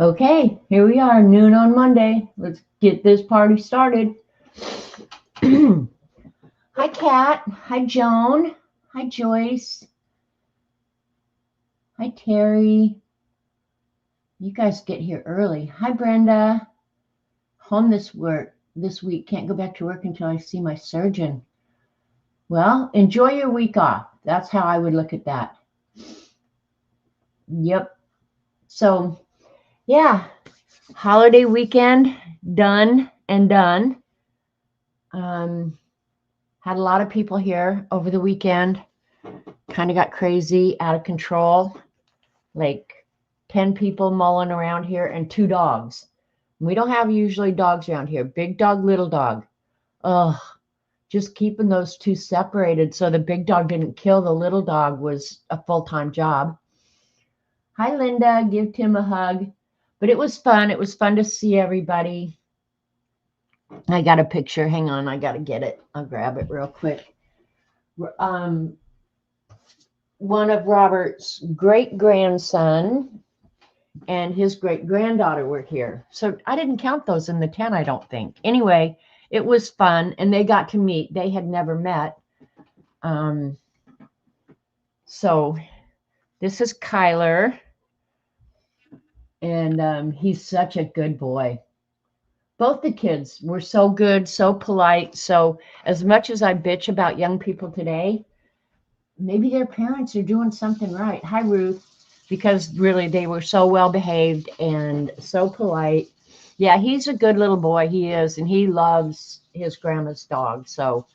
Okay, here we are, noon on Monday. Let's get this party started. Hi, Kat. Hi, Joan. Hi, Joyce. Hi, Terry. You guys get here early. Hi, Brenda. Home this week. Can't go back to work until I see my surgeon. Well, enjoy your week off. That's how I would look at that. Yep. So, yeah, holiday weekend done and done. Um, had a lot of people here over the weekend. Kind of got crazy, out of control. Like 10 people mulling around here and two dogs. We don't have usually dogs around here. Big dog, little dog. Ugh, just keeping those two separated so the big dog didn't kill the little dog was a full-time job. Hi, Linda. Give Tim a hug. But it was fun. It was fun to see everybody. I got a picture. Hang on. I got to get it. I'll grab it real quick. Um, One of Robert's great grandson and his great granddaughter were here. So I didn't count those in the 10, I don't think. Anyway, it was fun and they got to meet. They had never met. Um, so this is Kyler, and he's such a good boy. Both the kids were so good, so polite. So as much as I bitch about young people today, maybe their parents are doing something right. Hi, Ruth. Because really they were so well behaved and so polite. Yeah, he's a good little boy. He is, and he loves his grandma's dog. So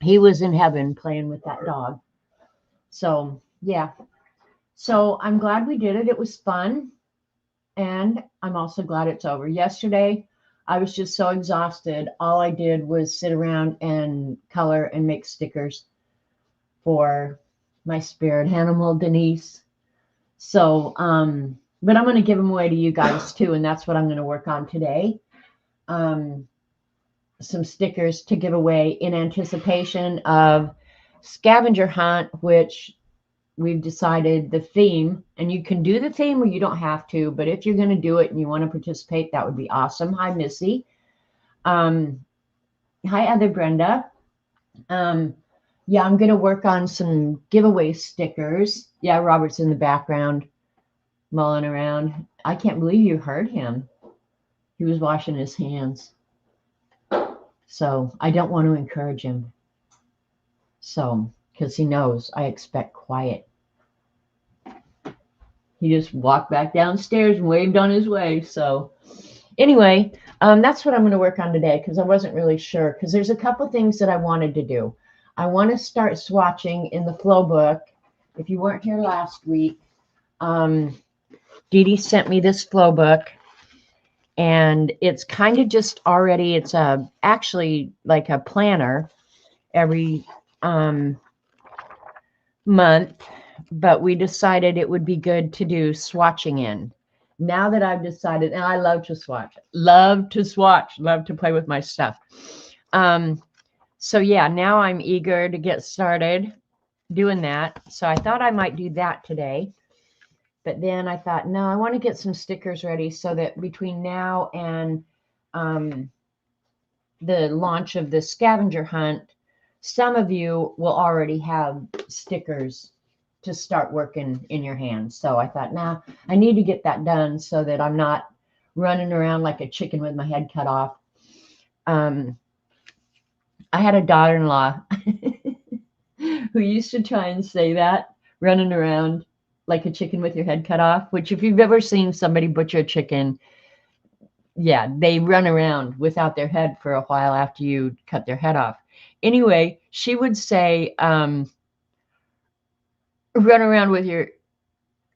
he was in heaven playing with that dog. So yeah. So I'm glad we did it. It was fun. And I'm also glad it's over. Yesterday, I was just so exhausted. All I did was sit around and color and make stickers for my spirit animal, Denise. So, but I'm going to give them away to you guys too, and that's what I'm going to work on today. Um, some stickers to give away in anticipation of scavenger hunt, which we've decided the theme, and you can do the theme or you don't have to, but if you're going to do it and you want to participate, that would be awesome. Hi, Missy. Um, Hi, other Brenda. Um, yeah, I'm going to work on some giveaway stickers. Yeah, Robert's in the background mulling around. I can't believe you heard him. He was washing his hands. So I don't want to encourage him. So, because he knows I expect quiet. He just walked back downstairs and waved on his way. So, anyway, that's what I'm going to work on today because I wasn't really sure. Because there's a couple things that I wanted to do. I want to start swatching in the flow book. If you weren't here last week, Dee Dee sent me this flow book, and it's kind of just already. It's actually like a planner every month, but we decided it would be good to do swatching in. Now that I've decided, and I love to swatch, love to swatch, love to play with my stuff. So yeah, now I'm eager to get started doing that. So I thought I might do that today. But then I thought, no, I want to get some stickers ready so that between now and um, the launch of the scavenger hunt, some of you will already have stickers to start working in your hands. So I thought, nah, I need to get that done so that I'm not running around like a chicken with my head cut off. Um, I had a daughter-in-law who used to try and say that, running around like a chicken with your head cut off, which if you've ever seen somebody butcher a chicken, yeah, they run around without their head for a while after you cut their head off. Anyway, she would say, run around with your,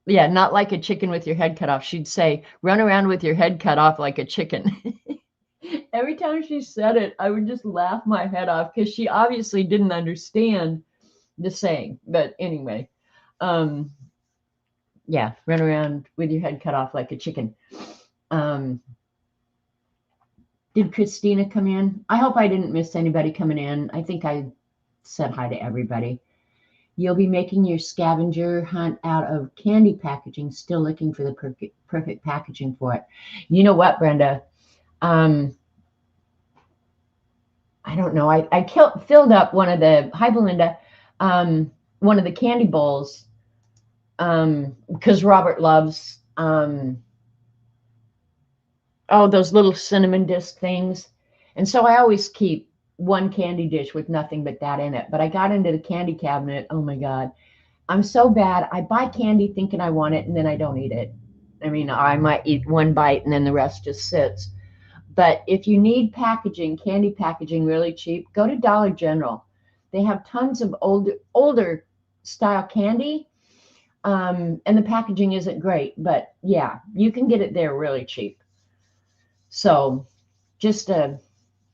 yeah, not like a chicken with your head cut off. She'd say, run around with your head cut off like a chicken. Every time she said it, I would just laugh my head off because she obviously didn't understand the saying. But anyway, um, yeah, run around with your head cut off like a chicken. Um, Did Christina come in? I hope I didn't miss anybody coming in. I think I said hi to everybody. You'll be making your scavenger hunt out of candy packaging, still looking for the perfect packaging for it. You know what, Brenda? Um, I don't know. I filled up one of the, hi Belinda, one of the candy bowls because Robert loves oh, those little cinnamon disc things. And so I always keep one candy dish with nothing but that in it. But I got into the candy cabinet. Oh my God. I'm so bad. I buy candy thinking I want it and then I don't eat it. I mean, I might eat one bite and then the rest just sits. But if you need packaging, candy packaging really cheap, go to Dollar General. They have tons of older style candy. And the packaging isn't great, but yeah, you can get it there really cheap. So just a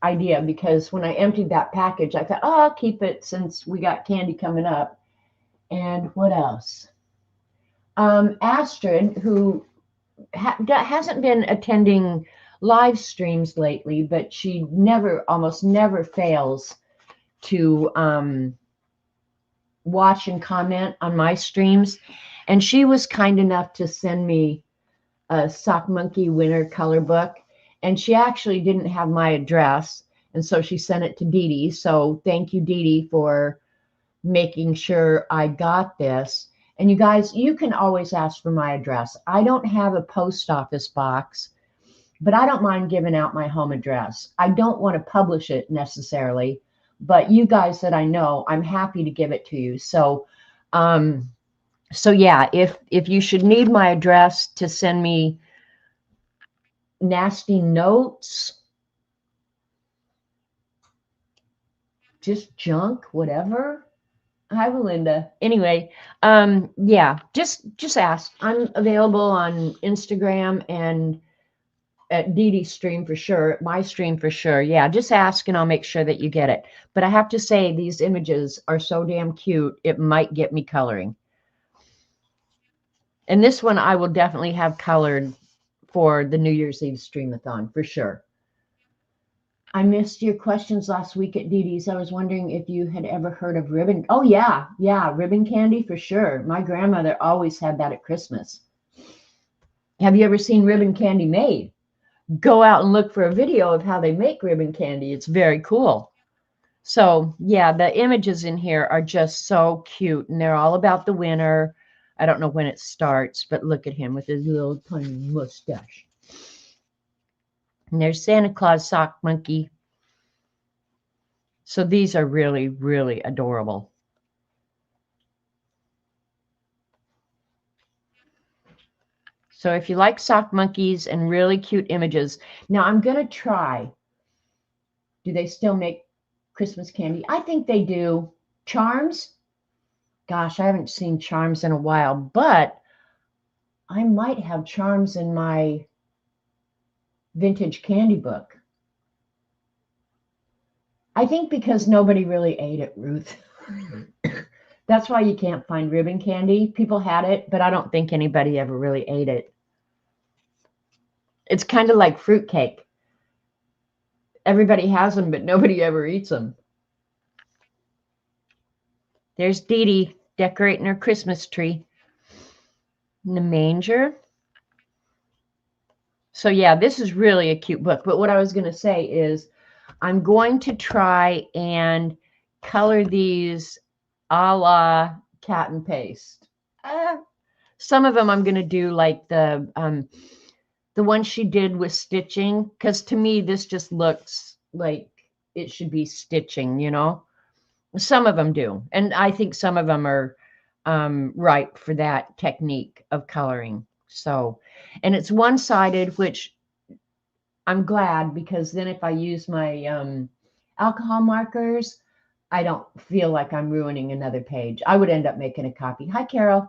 idea, because when I emptied that package, I thought, oh, I'll keep it since we got candy coming up. And what else? Astrid, who hasn't been attending live streams lately, but she almost never fails to watch and comment on my streams. And she was kind enough to send me a Sock Monkey winter color book. And she actually didn't have my address. And so she sent it to Dee Dee. So thank you, Dee Dee, for making sure I got this. And you guys, you can always ask for my address. I don't have a post office box, but I don't mind giving out my home address. I don't want to publish it necessarily, but you guys that I know, I'm happy to give it to you. So, so yeah, if you should need my address to send me nasty notes, just junk, whatever. Hi, Belinda. Anyway, yeah, just ask. I'm available on Instagram and at Dee Dee's stream for sure, my stream for sure. Yeah, just ask and I'll make sure that you get it. But I have to say, these images are so damn cute, it might get me coloring. And this one I will definitely have colored for the New Year's Eve streamathon for sure. I missed your questions last week at Dee Dee's. I was wondering if you had ever heard of ribbon. Oh, yeah. Yeah. Ribbon candy for sure. My grandmother always had that at Christmas. Have you ever seen ribbon candy made? Go out and look for a video of how they make ribbon candy. It's very cool. So yeah, the images in here are just so cute and they're all about the winter. I don't know when it starts, but look at him with his little tiny mustache. And there's Santa Claus Sock Monkey. So these are really, really adorable. So if you like sock monkeys and really cute images, now I'm going to try. Do they still make Christmas candy? I think they do. Charms? Gosh, I haven't seen Charms in a while, but I might have Charms in my vintage candy book. I think because nobody really ate it, Ruth. That's why you can't find ribbon candy. People had it, but I don't think anybody ever really ate it. It's kind of like fruitcake. Everybody has them, but nobody ever eats them. There's Dee Dee decorating her Christmas tree in the manger. So yeah, this is really a cute book. But what I was going to say is I'm going to try and color these a la cat and paste. Some of them I'm going to do like the one she did with stitching, because to me this just looks like it should be stitching, you know. Some of them do, and I think some of them are ripe for that technique of coloring. So, and it's one-sided, which I'm glad, because then if I use my alcohol markers, I don't feel like I'm ruining another page. I would end up making a copy. Hi, Carol.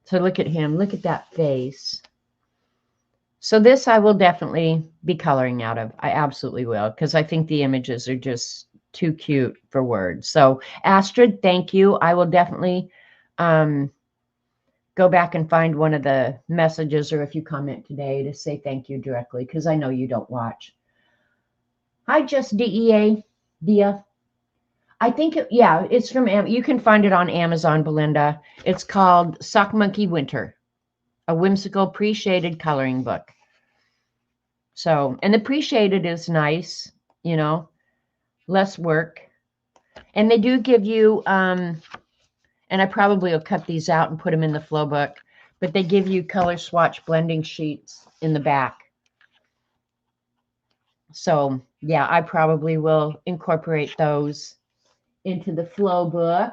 So look at him. Look at that face. So this I will definitely be coloring out of. I absolutely will, because I think the images are just too cute for words. So Astrid, thank you. I will definitely go back and find one of the messages, or if you comment today, to say thank you directly, because I know you don't watch. Hi, Just DEA, Dia. I think, yeah, it's from, you can find it on Amazon, Belinda. It's called Sock Monkey Winter, a whimsical pre-shaded coloring book. So, and the pre-shaded is nice, you know, less work. And they do give you, and I probably will cut these out and put them in the flow book, but they give you color swatch blending sheets in the back. So yeah, I probably will incorporate those into the flow book.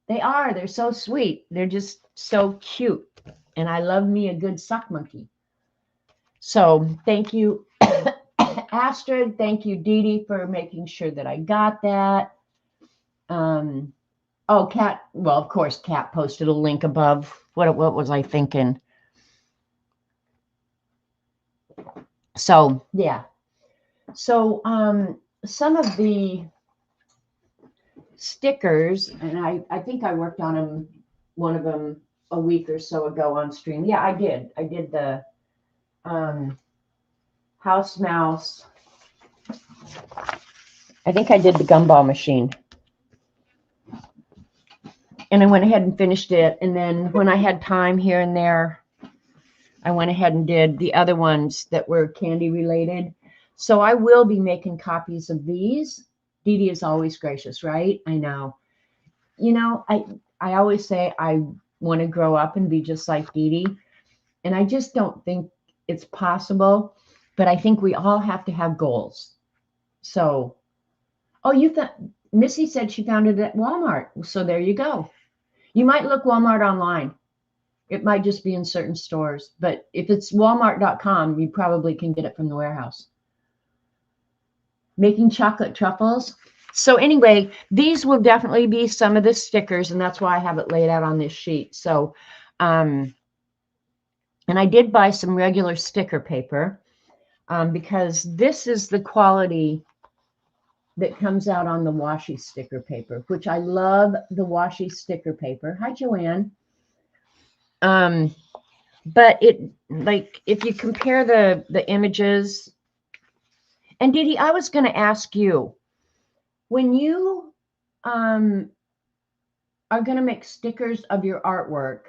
They're so sweet. They're just so cute. And I love me a good sock monkey. So thank you, Astrid. Thank you, Dee Dee, for making sure that I got that. Oh, Kat, well, of course, Kat posted a link above. What was I thinking? So, yeah. So, some of the stickers, and I think I worked on them, one of them a week or so ago on stream. Yeah, I did. I did the House Mouse. I think I did the gumball machine. And I went ahead and finished it. And then when I had time here and there, I went ahead and did the other ones that were candy related. So I will be making copies of these. Dee Dee is always gracious, right? I know. You know, I always say I want to grow up and be just like Dee Dee. And I just don't think it's possible. But I think we all have to have goals. So, oh, you thought Missy said she found it at Walmart. So there you go. You might look Walmart online. It might just be in certain stores, but if it's walmart.com, you probably can get it from the warehouse. Making chocolate truffles. So anyway, these will definitely be some of the stickers, and that's why I have it laid out on this sheet. So, and I did buy some regular sticker paper because this is the quality that comes out on the washi sticker paper, which I love the washi sticker paper. Hi, Joanne. But it, like, if you compare the images, and Dee Dee, I was going to ask you, when you are going to make stickers of your artwork,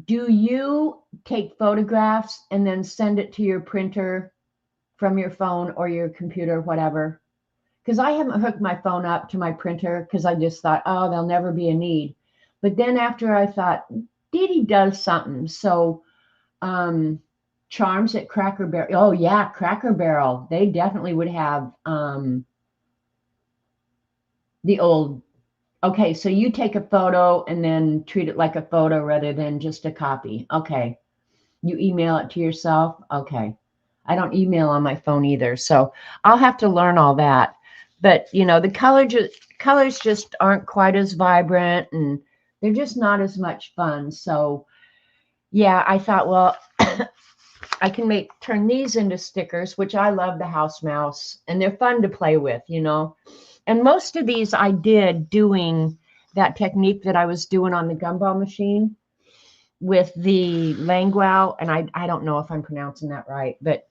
do you take photographs and then send it to your printer from your phone or your computer, whatever? Because I haven't hooked my phone up to my printer because I just thought, oh, there'll never be a need. But then after I thought, Dee Dee does something. So Charms at Cracker Barrel. Oh, yeah, Cracker Barrel. They definitely would have the old. Okay, so you take a photo and then treat it like a photo rather than just a copy. Okay. You email it to yourself. Okay. I don't email on my phone either. So I'll have to learn all that. But, you know, the colors just aren't quite as vibrant and they're just not as much fun. So, yeah, I thought, well, I can turn these into stickers, which I love the House Mouse, and they're fun to play with, you know. And most of these I did doing that technique that I was doing on the gumball machine with the Languau, and I don't know if I'm pronouncing that right, but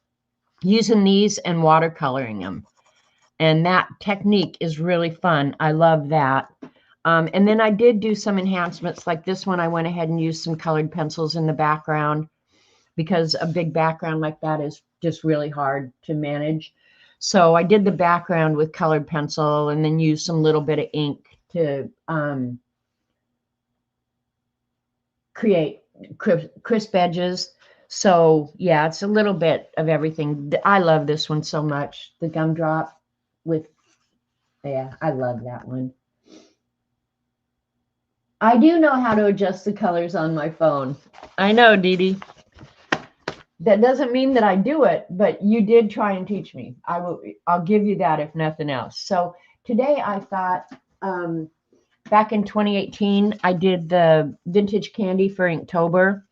using these and watercoloring them. And that technique is really fun. I love that. And then I did do some enhancements like this one. I went ahead and used some colored pencils in the background because a big background like that is just really hard to manage. So I did the background with colored pencil and then used some little bit of ink to create crisp edges. So yeah, it's a little bit of everything. I love this one so much. The gumdrop with, yeah, I love that one. I do know how to adjust the colors on my phone. I know, Dee Dee. That doesn't mean that I do it, but you did try and teach me. I'll give you that if nothing else. So today I thought, back in 2018, I did the vintage candy for Inktober,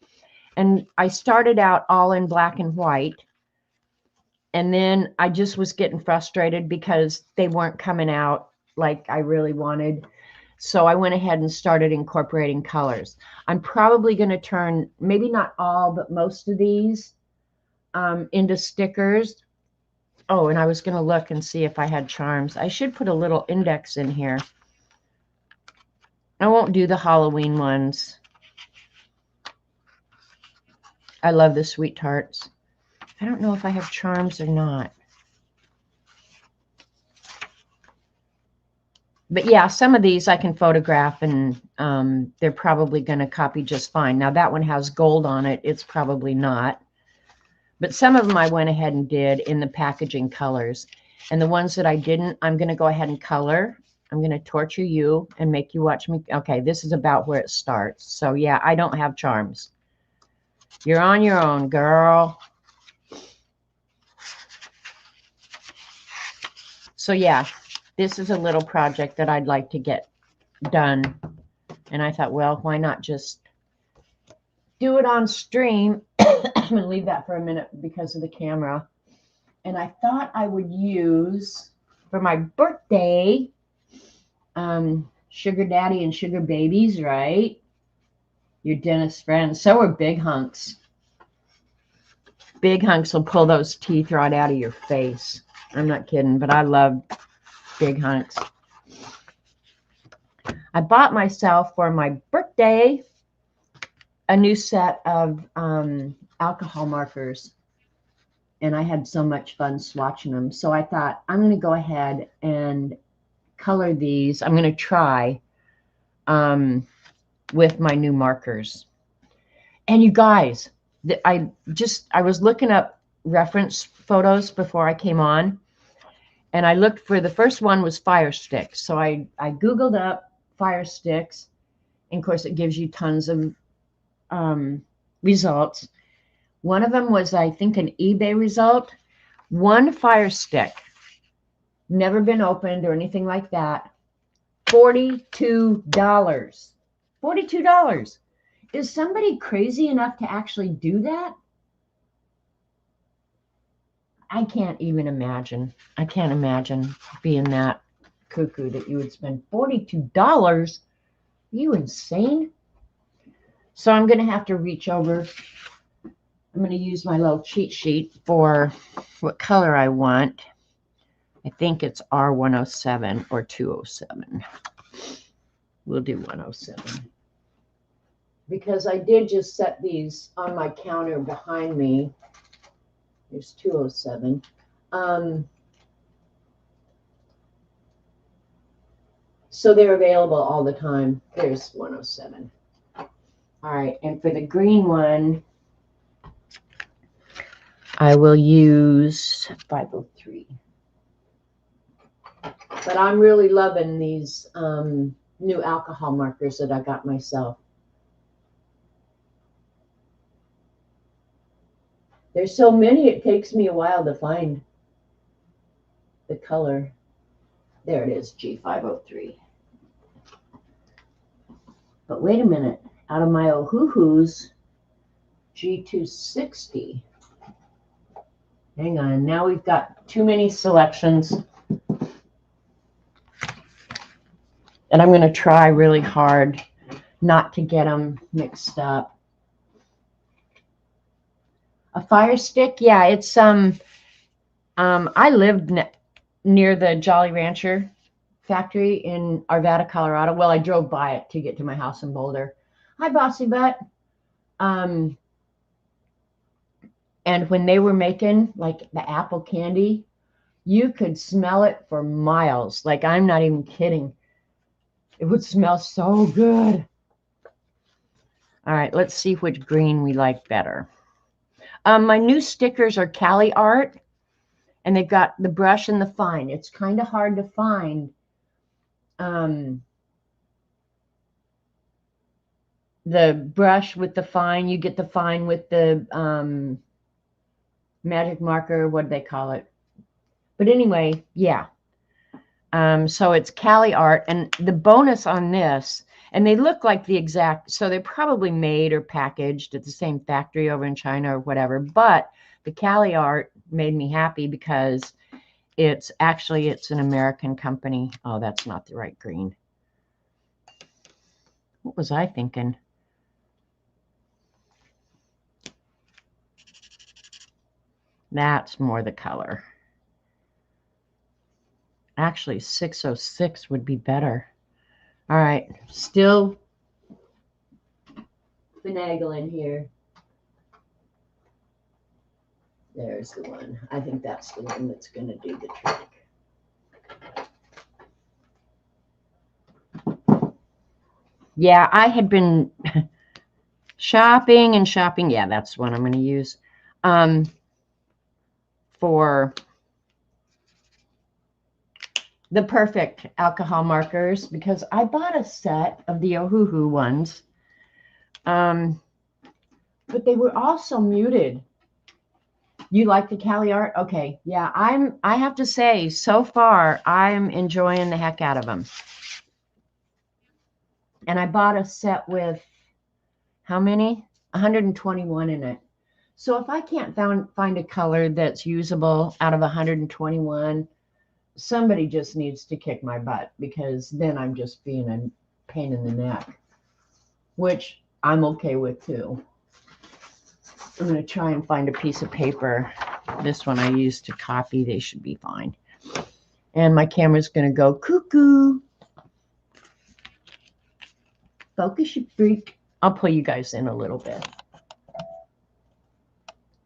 and I started out all in black and white. And then I just was getting frustrated because they weren't coming out like I really wanted. So I went ahead and started incorporating colors. I'm probably going to turn, maybe not all, but most of these into stickers. Oh, and I was going to look and see if I had charms. I should put a little index in here. I won't do the Halloween ones. I love the sweet tarts. I don't know if I have charms or not. But yeah, some of these I can photograph, and they're probably going to copy just fine. Now that one has gold on it. It's probably not. But some of them I went ahead and did in the packaging colors. And the ones that I didn't, I'm going to go ahead and color. I'm going to torture you and make you watch me. Okay, this is about where it starts. So yeah, I don't have charms. You're on your own, girl. So yeah, this is a little project that I'd like to get done. And I thought, well, why not just do it on stream? I'm going to leave that for a minute because of the camera. And I thought I would use, for my birthday, Sugar Daddy and Sugar Babies, right? Your dentist friends. So are Big Hunks. Big Hunks will pull those teeth right out of your face. I'm not kidding, but I love Big Hunks. I bought myself for my birthday a new set of alcohol markers. And I had so much fun swatching them. So I thought, I'm going to go ahead and color these. I'm going to try with my new markers. And you guys, I was looking up reference photos before I came on. And I looked for, the first one was fire sticks. So I Googled up fire sticks. And of course, it gives you tons of results. One of them was, I think, an eBay result. One fire stick, never been opened or anything like that, $42. $42. Is somebody crazy enough to actually do that? I can't even imagine. I can't imagine being that cuckoo that you would spend $42. Are you insane? So I'm going to have to reach over. I'm going to use my little cheat sheet for what color I want. I think it's R107 or 207. We'll do 107. Because I did just set these on my counter behind me. There's 207. So they're available all the time. There's 107. All right, and for the green one, I will use 503. But I'm really loving these new alcohol markers that I got myself. There's so many, it takes me a while to find the color. There it is, G503. But wait a minute, out of my Ohuhus, G260. Hang on, now we've got too many selections. And I'm going to try really hard not to get them mixed up. A fire stick, yeah, it's I lived near the Jolly Rancher factory in Arvada, Colorado. Well, I drove by it to get to my house in Boulder. Hi, Bossy Butt. And when they were making like the apple candy, you could smell it for miles. Like, I'm not even kidding. It would smell so good. All right, let's see which green we like better. My new stickers are Cali Art, and they've got the brush and the fine. It's kind of hard to find the brush with the fine. You get the fine with the magic marker. What do they call it? But anyway, yeah. So it's Cali Art, and the bonus on this, and they look like the exact, so they're probably made or packaged at the same factory over in China or whatever, but the Cali Art made me happy because it's an American company. Oh, that's not the right green. What was I thinking? That's more the color. Actually, 606 would be better. All right, still finagling here. There's the one. I think that's the one that's going to do the trick. Yeah, I had been shopping and shopping. Yeah, that's what I'm going to use for the perfect alcohol markers, because I bought a set of the Ohuhu ones, but they were also muted. You like the Cali Art? Okay, yeah, I have to say, so far I'm enjoying the heck out of them. And I bought a set with how many? 121 in it. So if I can't find a color that's usable out of 121, somebody just needs to kick my butt, because then I'm just being a pain in the neck, which I'm okay with too. I'm going to try and find a piece of paper. This one I used to copy. They should be fine. And my camera's going to go cuckoo. Focus, you freak. I'll pull you guys in a little bit.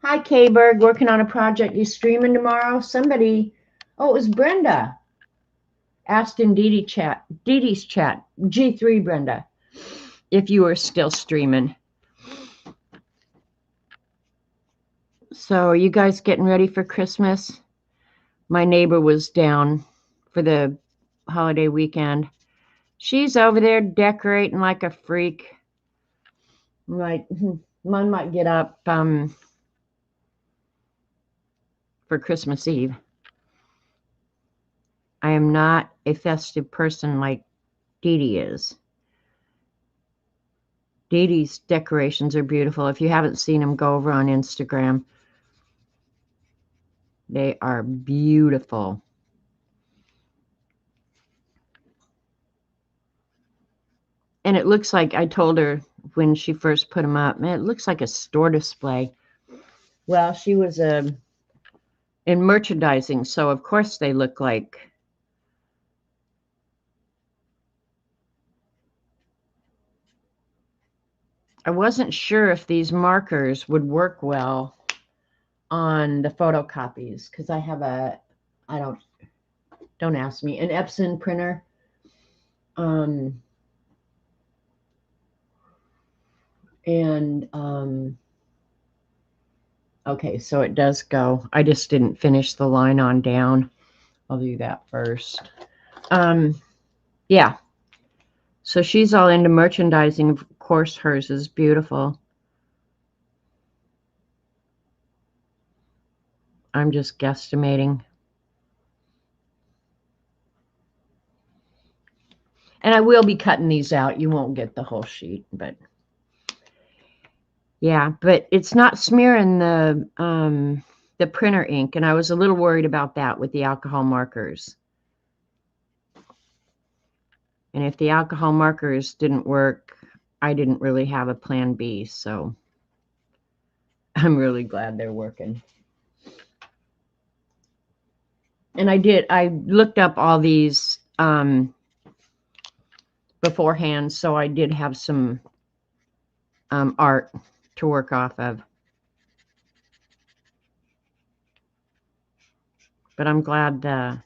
Hi, K-Berg. Working on a project. You streaming tomorrow? Somebody, oh, it was Brenda. Asked in Dee Dee's chat, G3 Brenda, if you were still streaming. So are you guys getting ready for Christmas? My neighbor was down for the holiday weekend. She's over there decorating like a freak. I'm like, mine might get up for Christmas Eve. I am not a festive person like Dee Dee is. Dee Dee's decorations are beautiful. If you haven't seen them, go over on Instagram. They are beautiful. And it looks like, I told her when she first put them up, man, it looks like a store display. Well, she was in merchandising, so of course they look like. I wasn't sure if these markers would work well on the photocopies, because I have don't ask me, an Epson printer. Okay, so it does go. I just didn't finish the line on down. I'll do that first. Yeah. So she's all into merchandising. Of course, hers is beautiful. I'm just guesstimating. And I will be cutting these out. You won't get the whole sheet, but yeah, but it's not smearing the printer ink, and I was a little worried about that with the alcohol markers. And if the alcohol markers didn't work, I didn't really have a plan B, so I'm really glad they're working. And I looked up all these beforehand, so I did have some art to work off of. But I'm glad the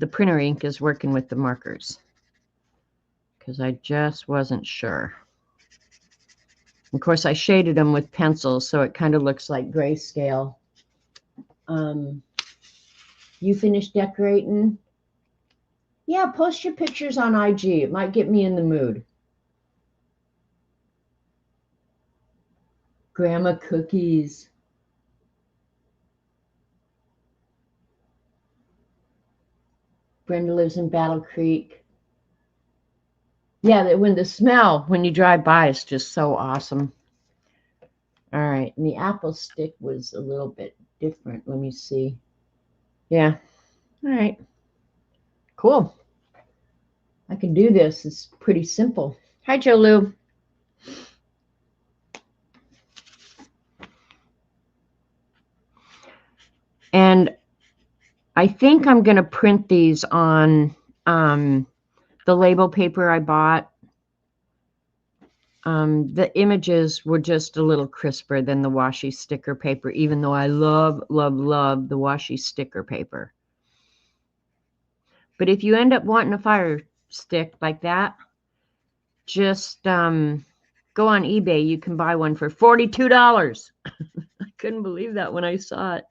printer ink is working with the markers, because I just wasn't sure. Of course, I shaded them with pencils, so it kind of looks like grayscale. You finished decorating? Yeah, post your pictures on IG. It might get me in the mood. Grandma cookies. Brenda lives in Battle Creek. Yeah, when the smell, when you drive by, is just so awesome. All right, and the apple stick was a little bit different. Let me see. Yeah, all right. Cool. I can do this. It's pretty simple. Hi, Joe Lou. And I think I'm going to print these on the label paper I bought. The images were just a little crisper than the washi sticker paper, even though I love, love, love the washi sticker paper. But if you end up wanting a fire stick like that, just go on eBay. You can buy one for $42. I couldn't believe that when I saw it.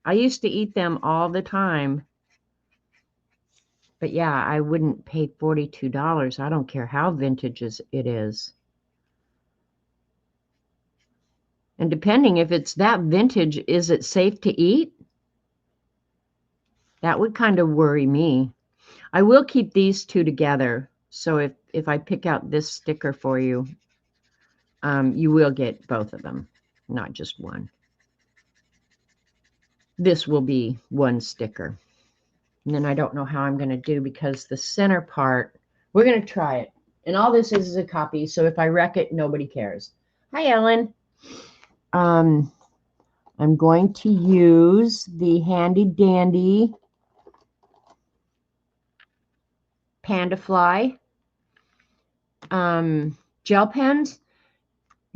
I used to eat them all the time. But yeah, I wouldn't pay $42. I don't care how vintage it is. And depending if it's that vintage, is it safe to eat? That would kind of worry me. I will keep these two together. So if I pick out this sticker for you, you will get both of them, not just one. This will be one sticker. And then I don't know how I'm going to do because the center part, we're going to try it. And all this is a copy, so if I wreck it, nobody cares. Hi, Ellen. I'm going to use the Handy Dandy Panda Fly gel pens.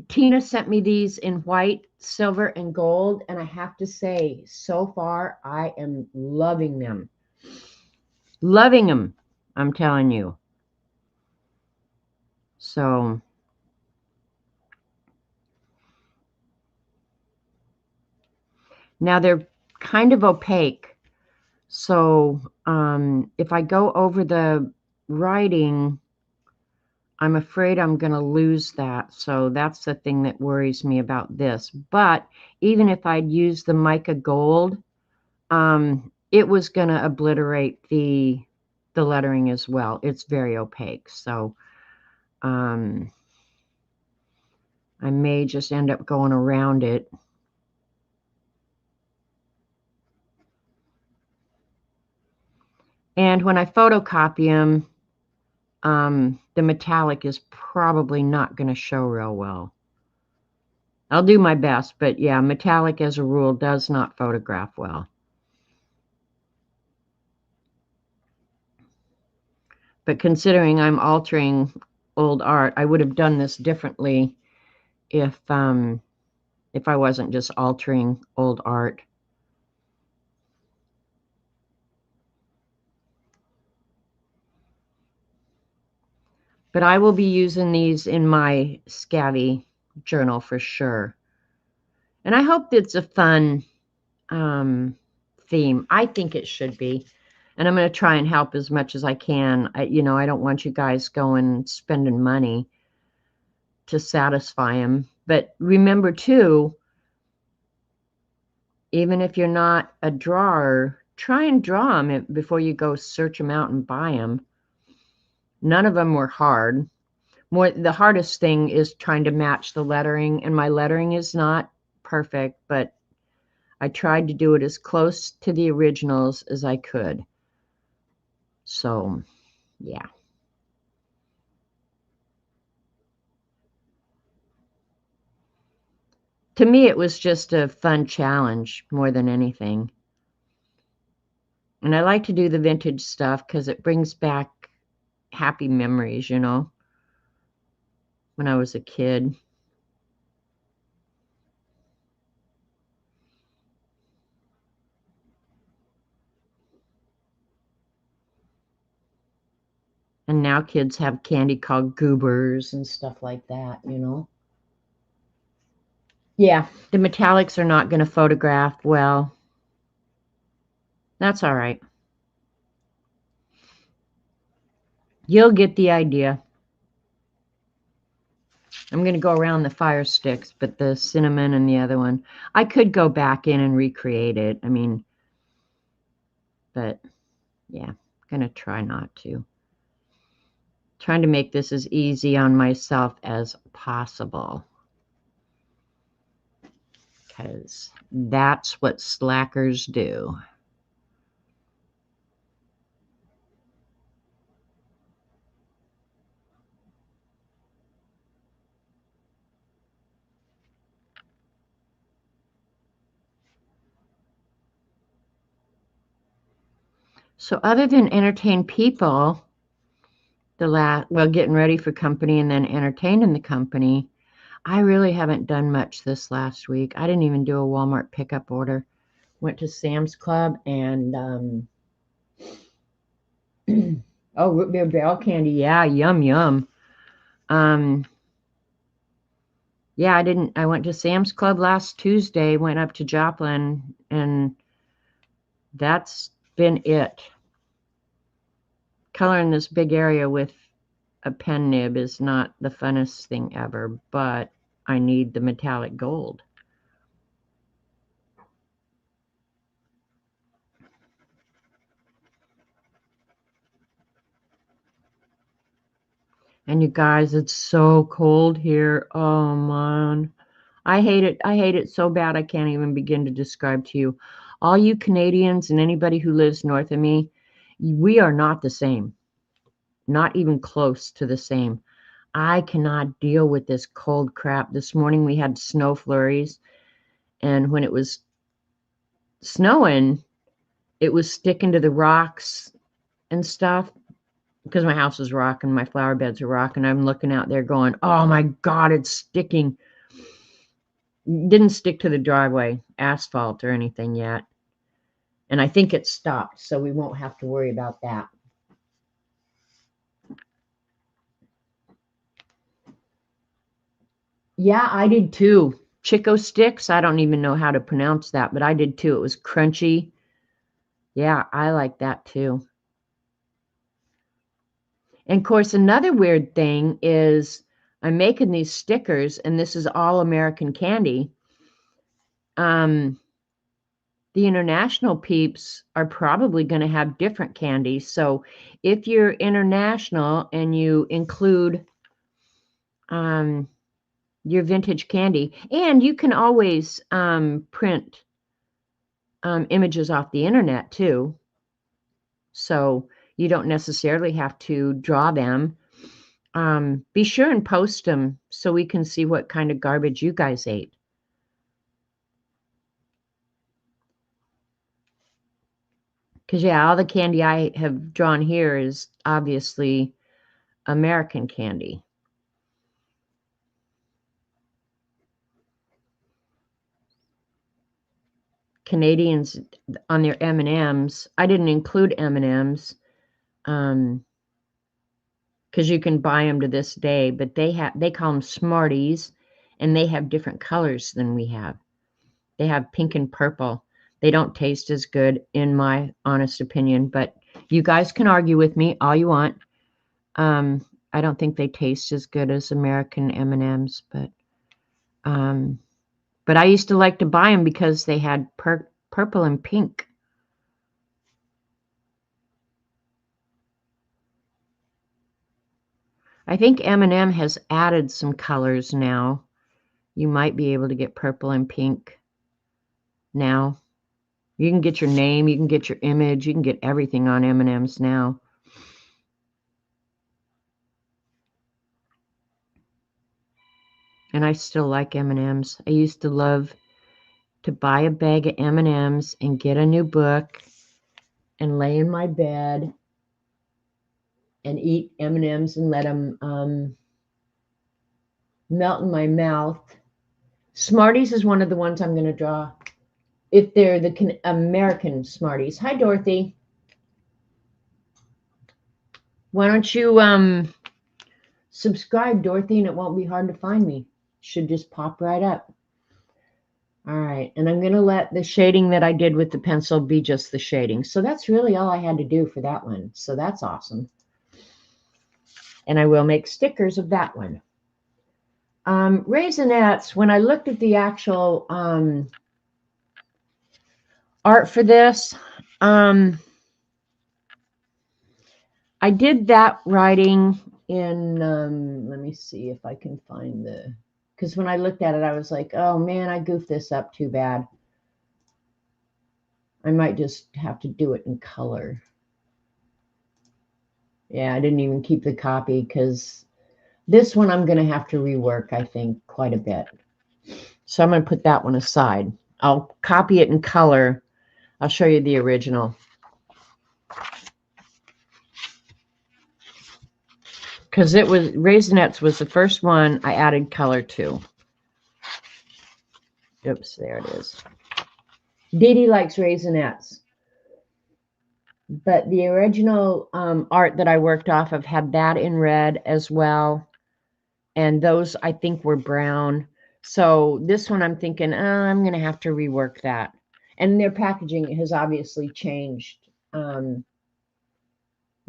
Tina sent me these in white, silver, and gold, and I have to say, so far, I am loving them. Loving them, I'm telling you. So, now they're kind of opaque. So, if I go over the writing, I'm afraid I'm going to lose that. So that's the thing that worries me about this. But even if I'd use the mica gold, it was going to obliterate the lettering as well. It's very opaque. So I may just end up going around it. And when I photocopy them, the metallic is probably not going to show real well. I'll do my best, but yeah, metallic as a rule does not photograph well. But considering I'm altering old art, I would have done this differently if I wasn't just altering old art. But I will be using these in my Scabby journal for sure. And I hope it's a fun theme. I think it should be. And I'm going to try and help as much as I can. I don't want you guys going spending money to satisfy them. But remember, too, even if you're not a drawer, try and draw them before you go search them out and buy them. None of them were hard. The hardest thing is trying to match the lettering, and my lettering is not perfect, but I tried to do it as close to the originals as I could. So, yeah. To me, it was just a fun challenge more than anything. And I like to do the vintage stuff because it brings back happy memories, when I was a kid. And now kids have candy called goobers and stuff like that, Yeah, the metallics are not going to photograph well. That's all right. You'll get the idea. I'm going to go around the fire sticks, but the cinnamon and the other one, I could go back in and recreate it. But yeah, I'm going to try not to. Trying to make this as easy on myself as possible. Because that's what slackers do. So other than entertain people, getting ready for company and then entertaining the company, I really haven't done much this last week. I didn't even do a Walmart pickup order. Went to Sam's Club and oh, root beer barrel candy. Yeah, yum yum. Yeah, I went to Sam's Club last Tuesday, went up to Joplin, and that's been it. Coloring this big area with a pen nib is not the funnest thing ever, but I need the metallic gold. And you guys, it's so cold here. Oh man. I hate it. I hate it so bad I can't even begin to describe to you. All you Canadians and anybody who lives north of me, we are not the same. Not even close to the same. I cannot deal with this cold crap. This morning we had snow flurries, and when it was snowing, it was sticking to the rocks and stuff because my house is rocking, my flower beds are rocking. I'm looking out there going, oh my God, it's sticking. Didn't stick to the driveway, asphalt or anything yet. And I think it stopped, so we won't have to worry about that. Yeah, I did too. Chico sticks. I don't even know how to pronounce that, but I did too. It was crunchy. Yeah, I like that too. And of course, another weird thing is I'm making these stickers, and this is all American candy. The international peeps are probably going to have different candies. So if you're international and you include your vintage candy, and you can always print images off the internet too. So you don't necessarily have to draw them. Be sure and post them so we can see what kind of garbage you guys ate. Because, yeah, all the candy I have drawn here is obviously American candy. Canadians on their M&Ms, I didn't include M&Ms because you can buy them to this day, but they call them Smarties, and they have different colors than we have. They have pink and purple. They don't taste as good, in my honest opinion, but you guys can argue with me all you want. I don't think they taste as good as American M&Ms, but I used to like to buy them because they had purple and pink. I think M&M has added some colors now. You might be able to get purple and pink now. You can get your name, you can get your image, you can get everything on M&Ms now. And I still like M&Ms. I used to love to buy a bag of M&Ms and get a new book and lay in my bed and eat M&Ms and let them melt in my mouth. Smarties is one of the ones I'm going to draw. If they're the American Smarties. Hi, Dorothy. Why don't you subscribe, Dorothy, and it won't be hard to find me. Should just pop right up. All right, and I'm going to let the shading that I did with the pencil be just the shading. So that's really all I had to do for that one. So that's awesome. And I will make stickers of that one. Raisinets, when I looked at the actual art for this, I did that writing in, let me see if I can find because when I looked at it, I was like, oh man, I goofed this up too bad. I might just have to do it in color. Yeah, I didn't even keep the copy because this one I'm going to have to rework, I think, quite a bit. So I'm going to put that one aside. I'll copy it in color. I'll show you the original. because it was Raisinets was the first one I added color to. Oops, there it is. Dee Dee likes Raisinets. But the original art that I worked off of had that in red as well. And those, I think, were brown. So this one, I'm thinking, I'm going to have to rework that. And their packaging has obviously changed.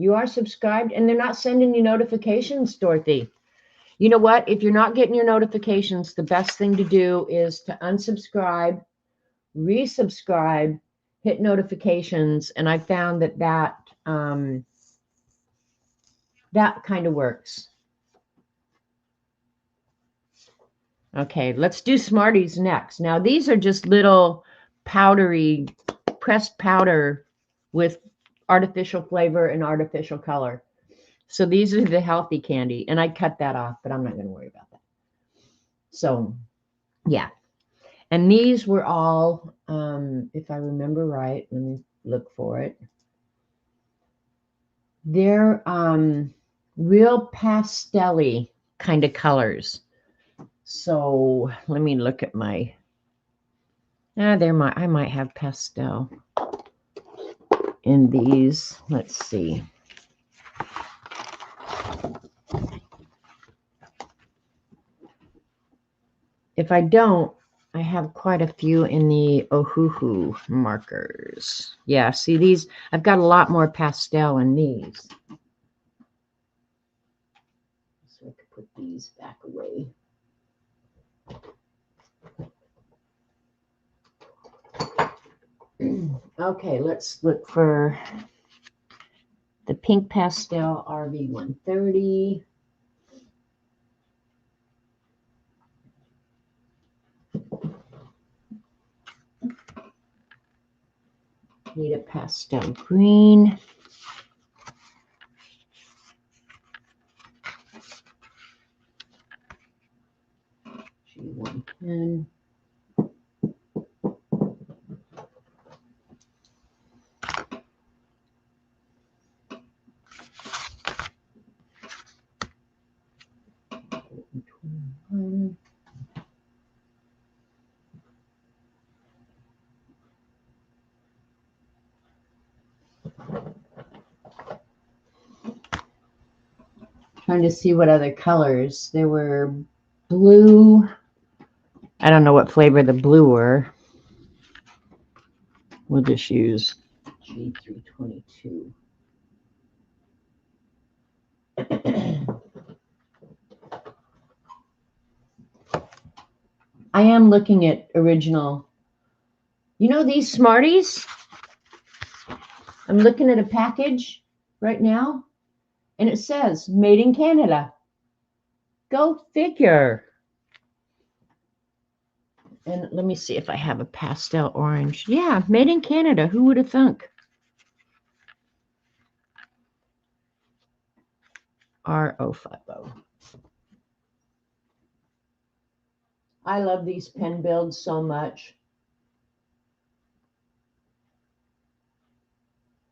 You are subscribed, and they're not sending you notifications, Dorothy. You know what? If you're not getting your notifications, the best thing to do is to unsubscribe, resubscribe, hit notifications, and I found that that kind of works. Okay, let's do Smarties next. Now, these are just little powdery, pressed powder with artificial flavor and artificial color. So these are the healthy candy, and I cut that off, but I'm not going to worry about that. So, yeah. And these were all, if I remember right, let me look for it. They're real pastel-y kind of colors. So let me look at my, I might have pastel in these. Let's see. If I don't, I have quite a few in the Ohuhu markers. Yeah, see these, I've got a lot more pastel in these. So I could put these back away. Okay, let's look for the pink pastel RV 130. Need a pastel green. G110. Trying to see what other colors. There were blue. I don't know what flavor the blue were. We'll just use G322. I am looking at original. You know these Smarties? I'm looking at a package right now, and it says made in Canada. Go figure. And let me see if I have a pastel orange. Yeah, made in Canada. Who would have thunk? R050. I love these pen builds so much.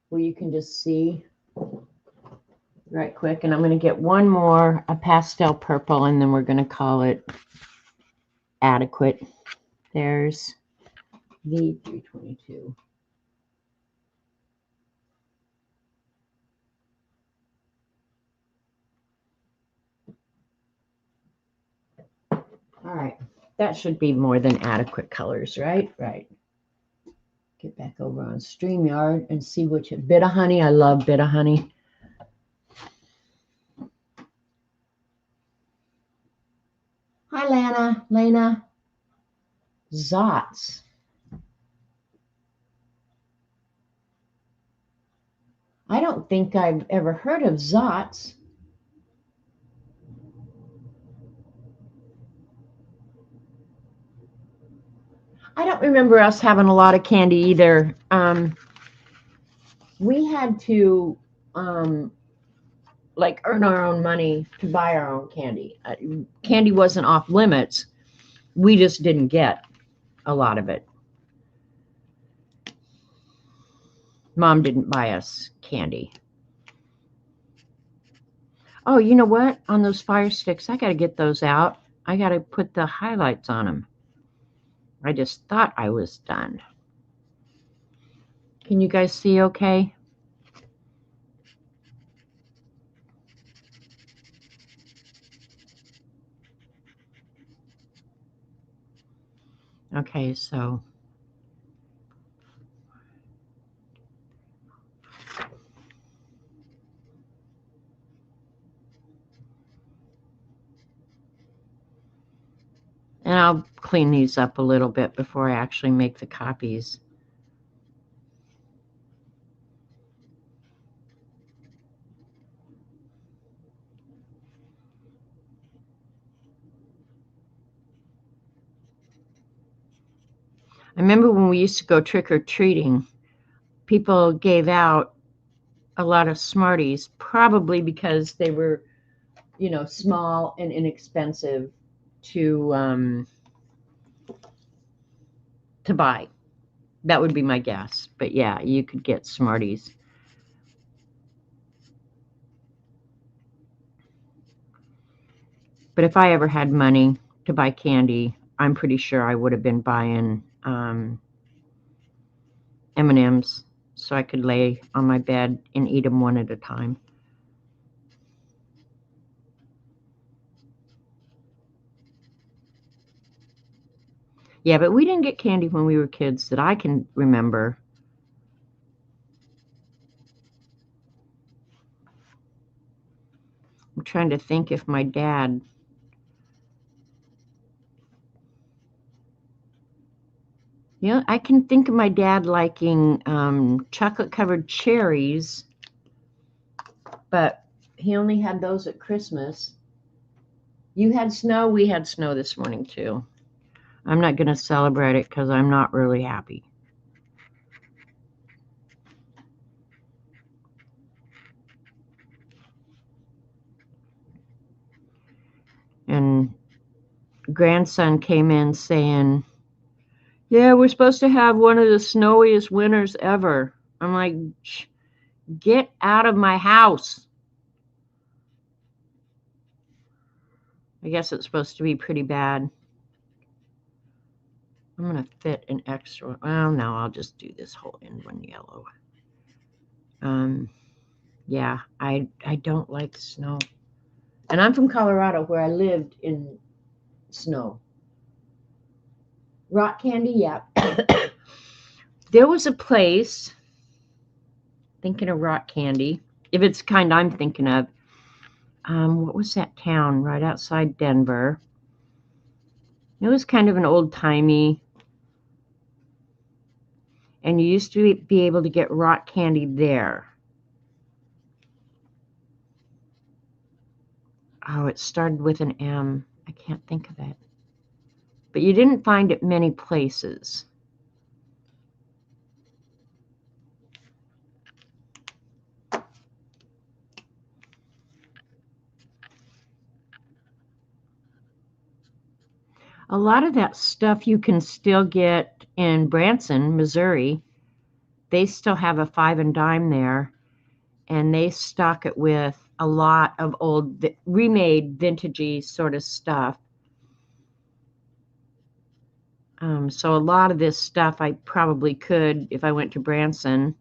Where you can just see right quick. And I'm going to get one more, a pastel purple, and then we're going to call it adequate. There's V322. All right. That should be more than adequate colors, right? Right. Get back over on StreamYard and see which Bit of Honey. I love Bit of Honey. Hi, Lena. Zots. I don't think I've ever heard of Zots. I don't remember us having a lot of candy either. We had to like earn our own money to buy our own candy. Candy wasn't off limits. We just didn't get a lot of it. Mom didn't buy us candy. Oh, you know what? On those fire sticks, I got to get those out. I got to put the highlights on them. I just thought I was done. Can you guys see okay? Okay, so and I'll clean these up a little bit before I actually make the copies. I remember when we used to go trick-or-treating, people gave out a lot of Smarties, probably because they were, you know, small and inexpensive to buy. That would be my guess. But yeah, you could get Smarties. But if I ever had money to buy candy, I'm pretty sure I would have been buying M&Ms so I could lay on my bed and eat them one at a time. Yeah, but we didn't get candy when we were kids that I can remember. I'm trying to think if my dad... Yeah, I can think of my dad liking chocolate-covered cherries, but he only had those at Christmas. You had snow? We had snow this morning, too. I'm not going to celebrate it because I'm not really happy. And grandson came in saying, yeah, we're supposed to have one of the snowiest winters ever. I'm like, get out of my house. I guess it's supposed to be pretty bad. I'm going to fit an extra. Well, no, I'll just do this whole end one yellow. Yeah, I don't like snow. And I'm from Colorado where I lived in snow. Rock candy, yeah. There was a place, thinking of rock candy, if it's kind I'm thinking of, what was that town right outside Denver? It was kind of an old-timey, and you used to be able to get rock candy there. Oh, it started with an M. I can't think of it. But you didn't find it many places. A lot of that stuff you can still get in Branson, Missouri. They still have a 5 and dime there, and they stock it with a lot of old, remade, vintagey sort of stuff. So a lot of this stuff I probably could, if I went to Branson.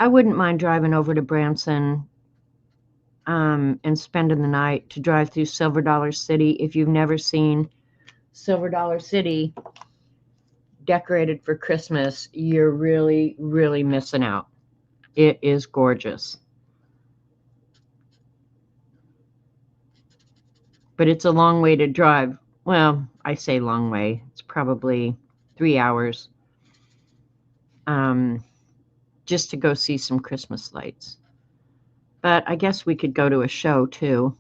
I wouldn't mind driving over to Branson and spending the night to drive through Silver Dollar City. If you've never seen Silver Dollar City decorated for Christmas, you're really, really missing out. It is gorgeous. But it's a long way to drive. Well, I say long way. It's probably 3 hours just to go see some Christmas lights. But I guess we could go to a show, too.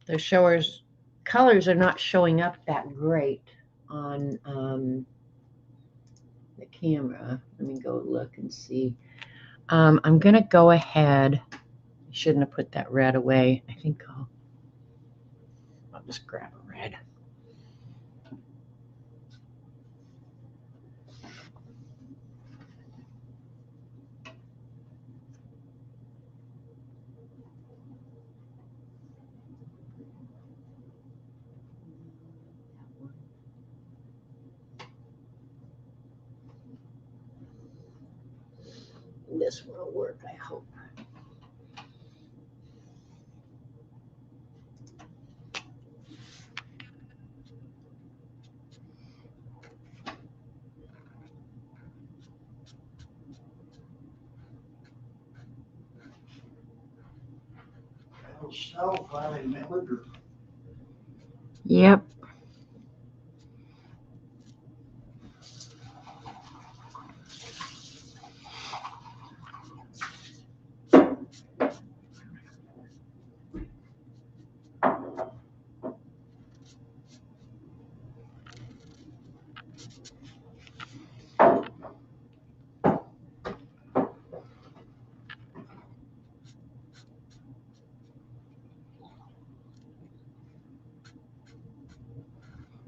The showers colors are not showing up that great on the camera. Let me go look and see. I'm going to go ahead. I shouldn't have put that red away. I think I'll just grab a red. this one will work, I hope. Snow finally melted. Yep.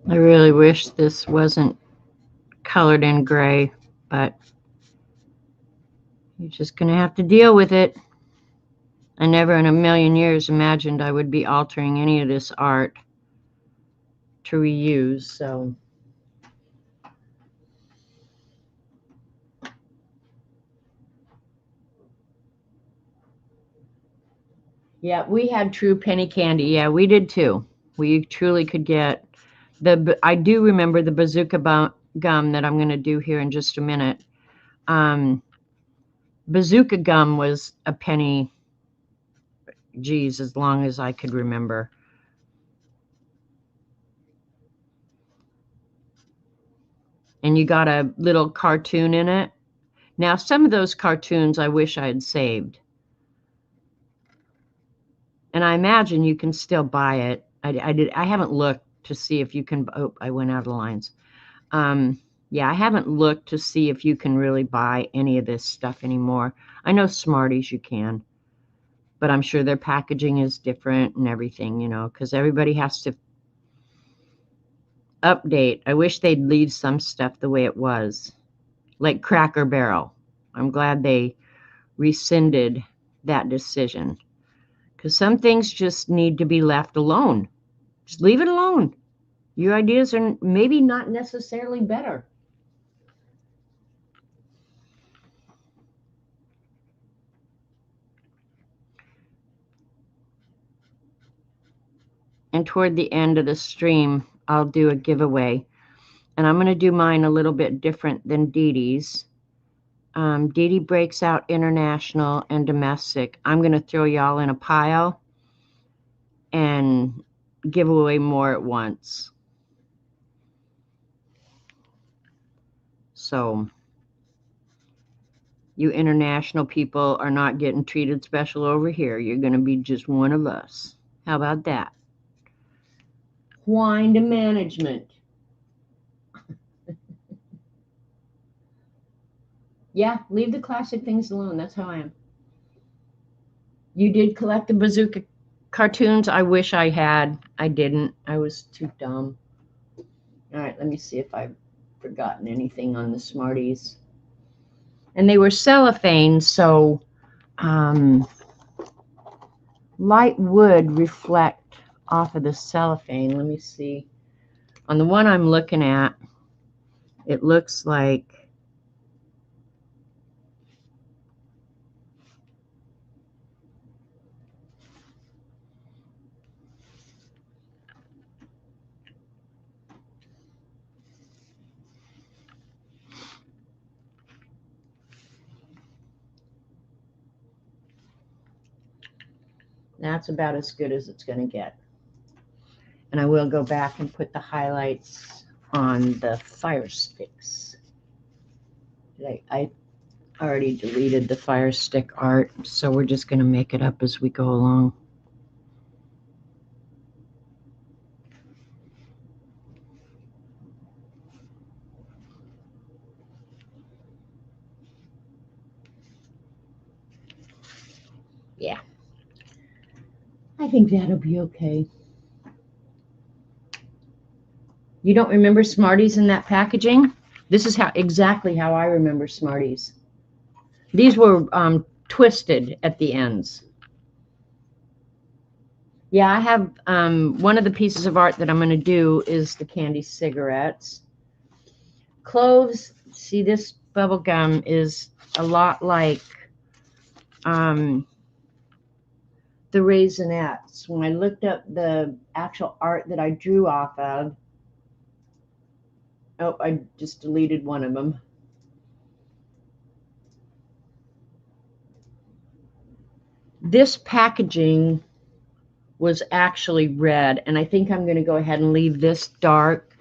I really wish this wasn't colored in gray, but you're just going to have to deal with it. I never in a million years imagined I would be altering any of this art to reuse, so. Yeah, we had true penny candy. Yeah, we did too. We truly could get I do remember the bazooka gum that I'm going to do here in just a minute. Bazooka gum was a penny, geez, as long as I could remember. And you got a little cartoon in it. Now, some of those cartoons I wish I had saved. And I imagine you can still buy it. I haven't looked to see if you can. Oh, I went out of lines. Yeah, I haven't looked to see if you can really buy any of this stuff anymore. I know Smarties you can, but I'm sure their packaging is different and everything, you know, because everybody has to update. I wish they'd leave some stuff the way it was, like Cracker Barrel. I'm glad they rescinded that decision, because some things just need to be left alone. Just leave it alone. Your ideas are maybe not necessarily better. And toward the end of the stream, I'll do a giveaway. And I'm going to do mine a little bit different than Dee Dee's. Dee Dee breaks out international and domestic. I'm going to throw y'all in a pile and give away more at once. So you international people are not getting treated special over here. You're going to be just one of us. How about that? Wine to management. Yeah, leave the classic things alone. That's how I am. You did collect the bazooka cartoons. I wish I had. I didn't. I was too dumb. All right, let me see if I've forgotten anything on the Smarties. And they were cellophane, so light would reflect off of the cellophane. Let me see. On the one I'm looking at, it looks like that's about as good as it's going to get. And I will go back and put the highlights on the fire sticks. I already deleted the fire stick art, so we're just going to make it up as we go along. Yeah, I think that'll be okay. You don't remember Smarties in that packaging? This is exactly how I remember Smarties. These were twisted at the ends. Yeah, I have one of the pieces of art that I'm going to do is the candy cigarettes. Cloves, see, this bubble gum is a lot like the Raisinets. When I looked up the actual art that I drew off of, oh, I just deleted one of them. This packaging was actually red, and I think I'm going to go ahead and leave this dark.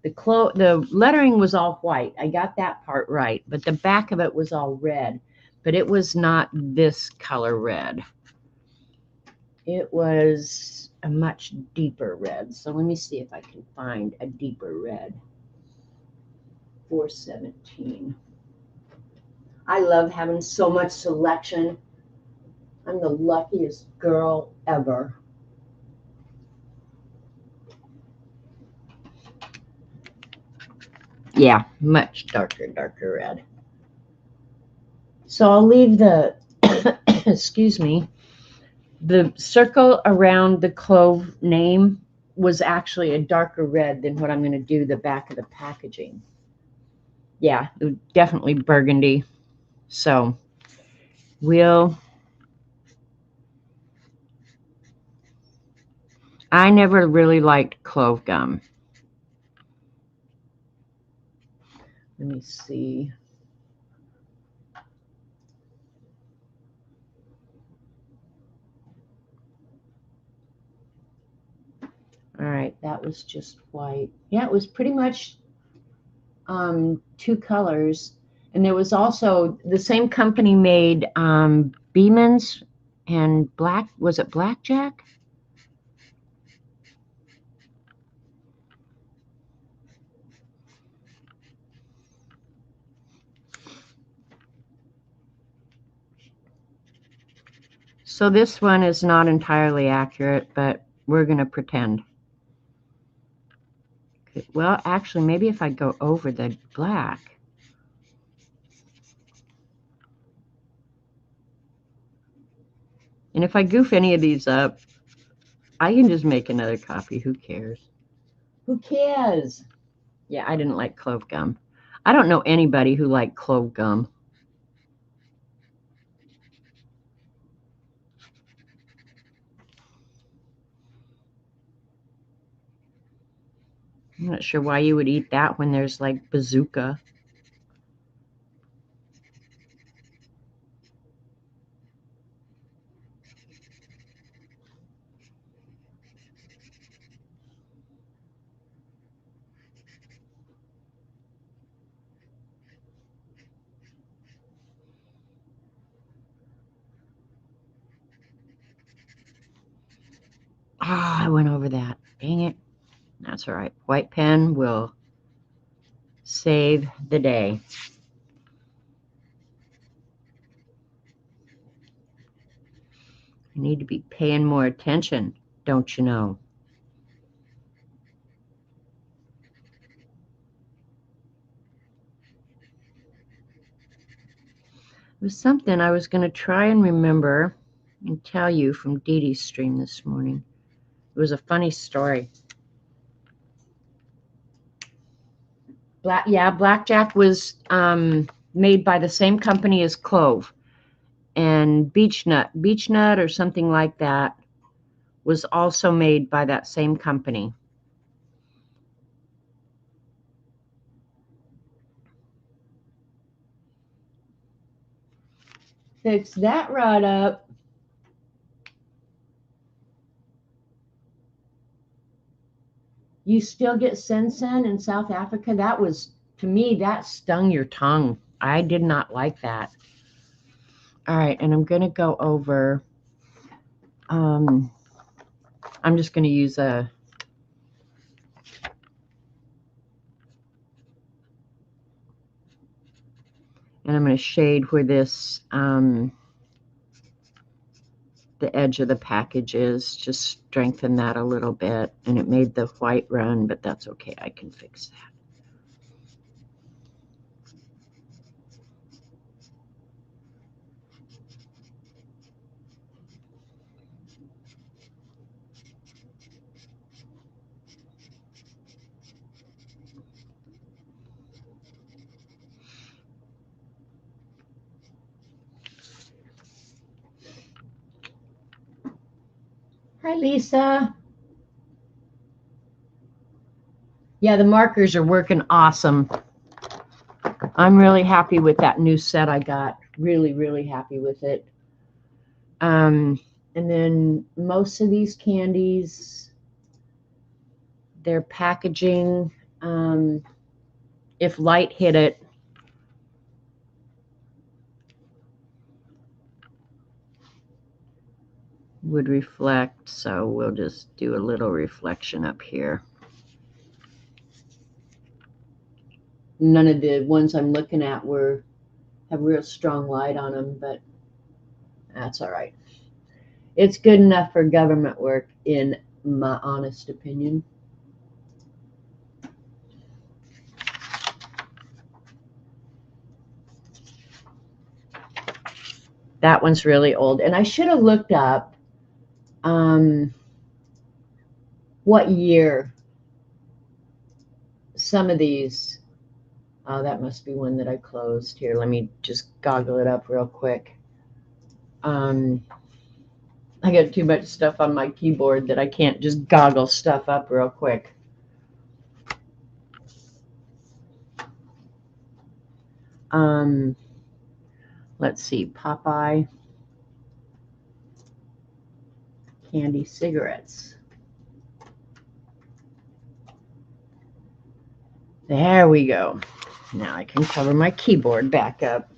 The lettering was all white. I got that part right, but the back of it was all red, but it was not this color red. It was a much deeper red. So let me see if I can find a deeper red. 417. I love having so much selection. I'm the luckiest girl ever. Yeah, much darker red. So I'll leave the, excuse me, the circle around the clove name was actually a darker red than what I'm going to do the back of the packaging. Yeah, definitely burgundy. So I never really liked clove gum. Let me see. All right, that was just white. Yeah, it was pretty much two colors. And there was also the same company made Beeman's and was it Blackjack? So this one is not entirely accurate, but we're going to pretend. Okay, well, actually, maybe if I go over the black. And if I goof any of these up, I can just make another copy. Who cares? Who cares? Yeah, I didn't like clove gum. I don't know anybody who liked clove gum. I'm not sure why you would eat that when there's like bazooka. Ah, I went over that. Dang it. That's all right. White pen will save the day. I need to be paying more attention, don't you know? It was something I was going to try and remember and tell you from Dee Dee's stream this morning. It was a funny story. Blackjack was made by the same company as clove, and beechnut or something like that was also made by that same company. Fix that right up. You still get sensen in South Africa? That was, to me, that stung your tongue. I did not like that. All right, and I'm going to go over, I'm just going to use and I'm going to shade where this, the edge of the package is, just strengthen that a little bit, and it made the white run, but that's okay. I can fix that. Hi, Lisa. Yeah, the markers are working awesome. I'm really happy with that new set I got. Really, really happy with it. And then most of these candies, their packaging, if light hit it, would reflect. So we'll just do a little reflection up here. None of the ones I'm looking at have real strong light on them, but that's all right. It's good enough for government work, in my honest opinion. That one's really old, and I should have looked up what year some of these. Oh, that must be one that I closed. Here, let me just goggle it up real quick. I got too much stuff on my keyboard that I can't just goggle stuff up real quick. Let's see, Popeye candy cigarettes. There we go. Now I can cover my keyboard back up.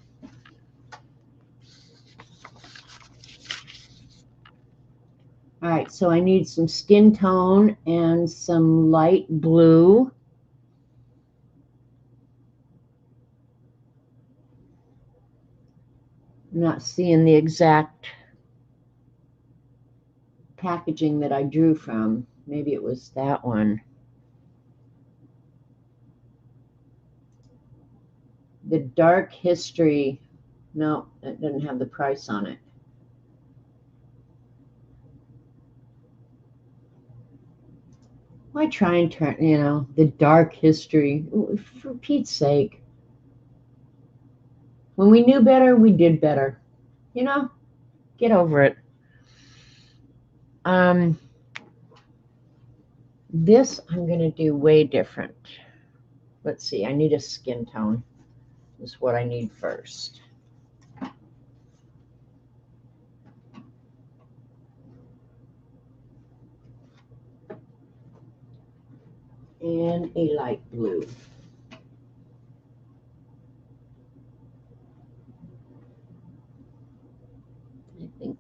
All right, so I need some skin tone and some light blue. I'm not seeing the exact packaging that I drew from. Maybe it was that one. The Dark History. No, that doesn't have the price on it. Why try and turn, the Dark History? For Pete's sake. When we knew better, we did better. Get over it. This I'm going to do way different. Let's see, I need a skin tone. This is what I need first. And a light blue. I think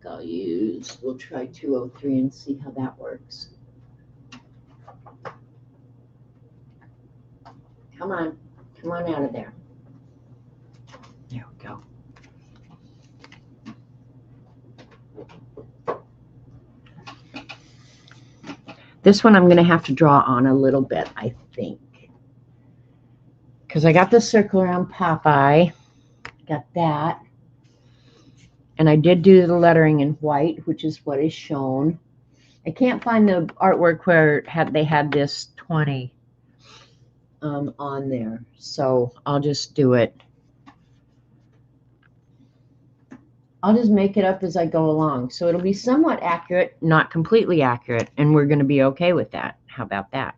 we'll try 203 and see how that works. Come on out of there. There we go. This one I'm going to have to draw on a little bit, I think. Because I got the circle around Popeye. Got that. And I did do the lettering in white, which is what is shown. I can't find the artwork where they had this 20 on there. So I'll just do it. I'll just make it up as I go along. So it'll be somewhat accurate, not completely accurate, and we're going to be okay with that. How about that?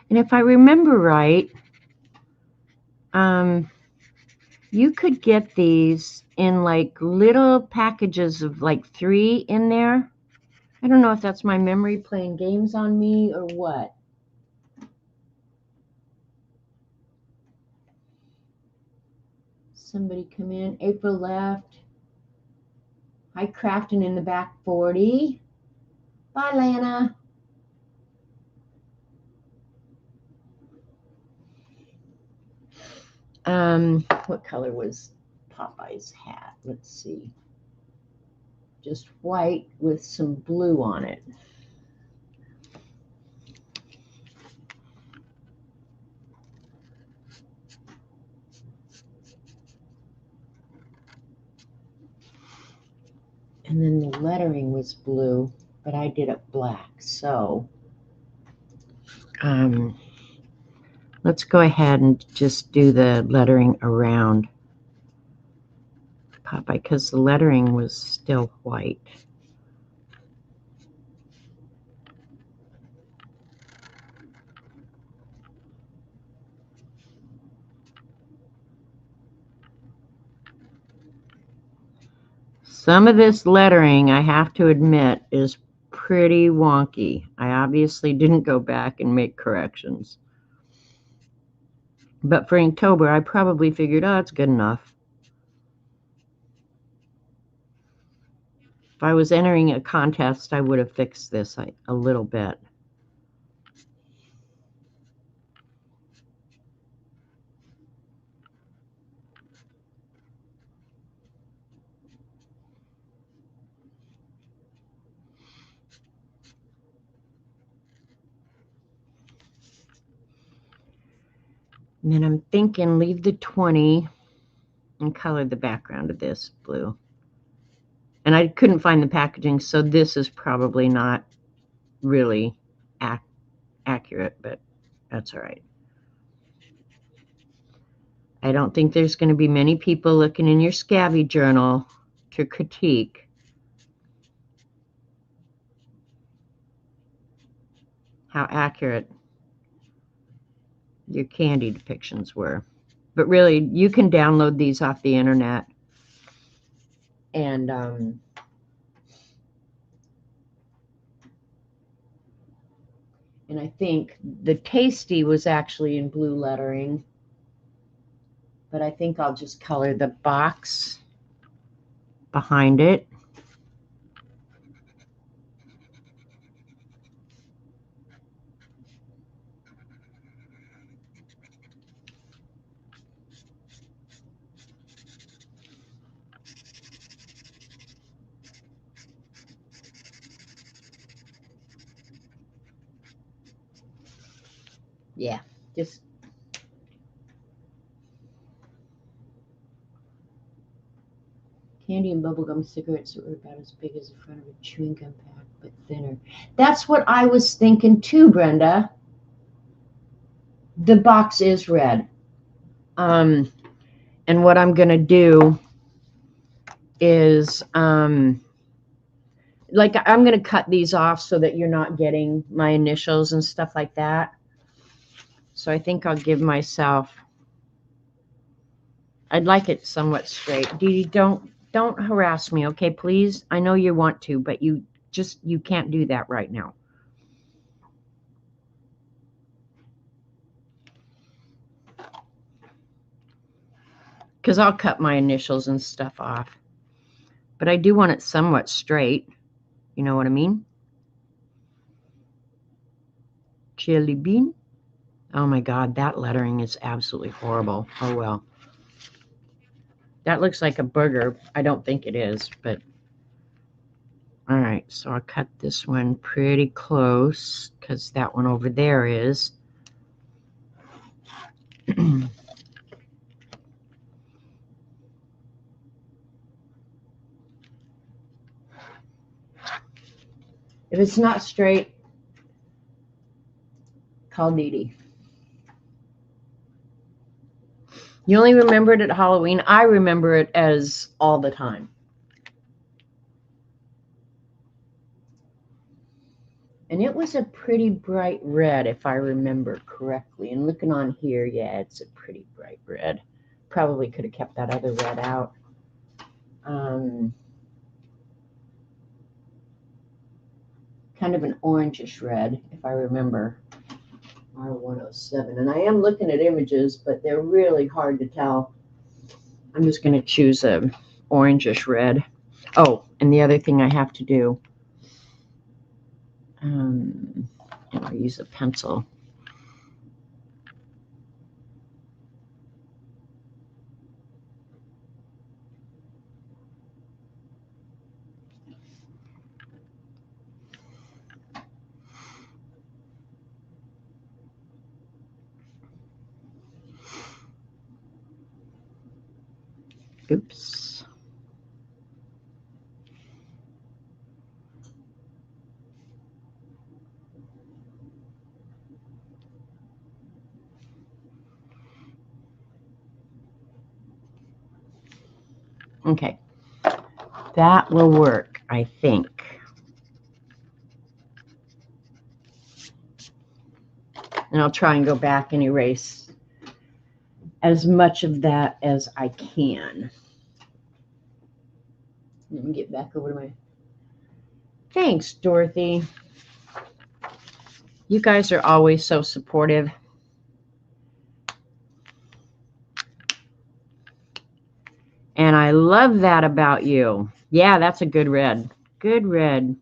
And if I remember right, you could get these in like little packages of like 3 in there. I don't know if that's my memory playing games on me or what. Somebody come in. April left. Hi, Crafton in the back 40. Bye, Lana. What color was Popeye's hat? Let's see. Just white with some blue on it. And then the lettering was blue, but I did it black. So let's go ahead and just do the lettering around Popeye because the lettering was still white. Some of this lettering, I have to admit, is pretty wonky. I obviously didn't go back and make corrections. But for Inktober, I probably figured, oh, it's good enough. If I was entering a contest, I would have fixed this a little bit. And then I'm thinking leave the 20 and color the background of this blue. And I couldn't find the packaging, so this is probably not really accurate, but that's all right. I don't think there's going to be many people looking in your Scabby journal to critique how accurate your candy depictions were. But really, you can download these off the internet. And I think the Tasty was actually in blue lettering. But I think I'll just color the box behind it. Yeah, just candy and bubblegum cigarettes that were about as big as the front of a chewing gum pack, but thinner. That's what I was thinking too, Brenda. The box is red. And what I'm going to do is, like, I'm going to cut these off so that you're not getting my initials and stuff like that. So I think I'll give myself, I'd like it somewhat straight. Dee Dee, don't harass me, okay, please? I know you want to, but you can't do that right now. Because I'll cut my initials and stuff off. But I do want it somewhat straight. You know what I mean? Chili bean. Oh my God, that lettering is absolutely horrible. Oh well. That looks like a burger. I don't think it is, but all right. So I'll cut this one pretty close because that one over there is. If it's not straight, call Dee Dee. You only remember it at Halloween. I remember it as all the time. And it was a pretty bright red, if I remember correctly. And looking on here, yeah, it's a pretty bright red. Probably could have kept that other red out. Kind of an orangish red, if I remember. R107. And I am looking at images, but they're really hard to tell. I'm just going to choose a orangish red. Oh, and the other thing I have to do, I'll use a pencil. Oops. Okay. That will work, I think. And I'll try and go back and erase as much of that as I can. Let me get back over to my... Thanks, Dorothy. You guys are always so supportive. And I love that about you. Yeah, that's a good red. Good red.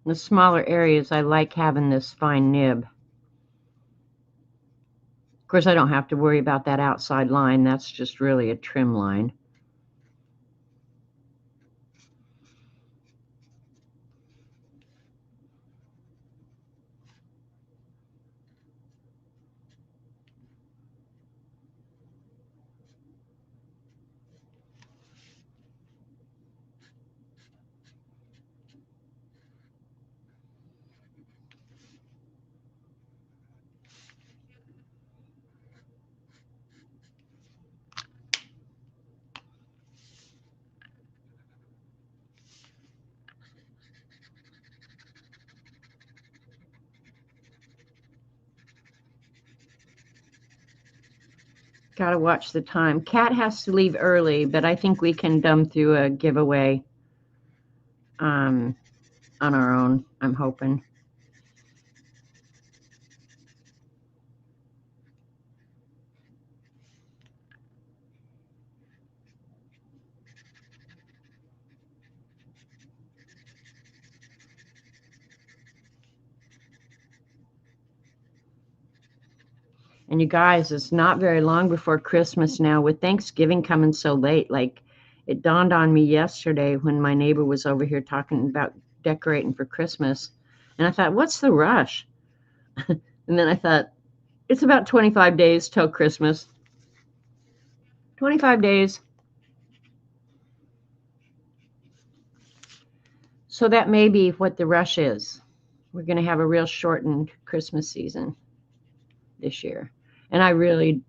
The smaller areas, I like having this fine nib. Of course, I don't have to worry about that outside line. That's just really a trim line. Gotta watch the time. Kat has to leave early, but I think we can dumb through a giveaway on our own, I'm hoping. And you guys, it's not very long before Christmas now. With Thanksgiving coming so late, like it dawned on me yesterday when my neighbor was over here talking about decorating for Christmas. And I thought, what's the rush? And then I thought, it's about 25 days till Christmas. 25 days. So that may be what the rush is. We're going to have a real shortened Christmas season this year. And I really,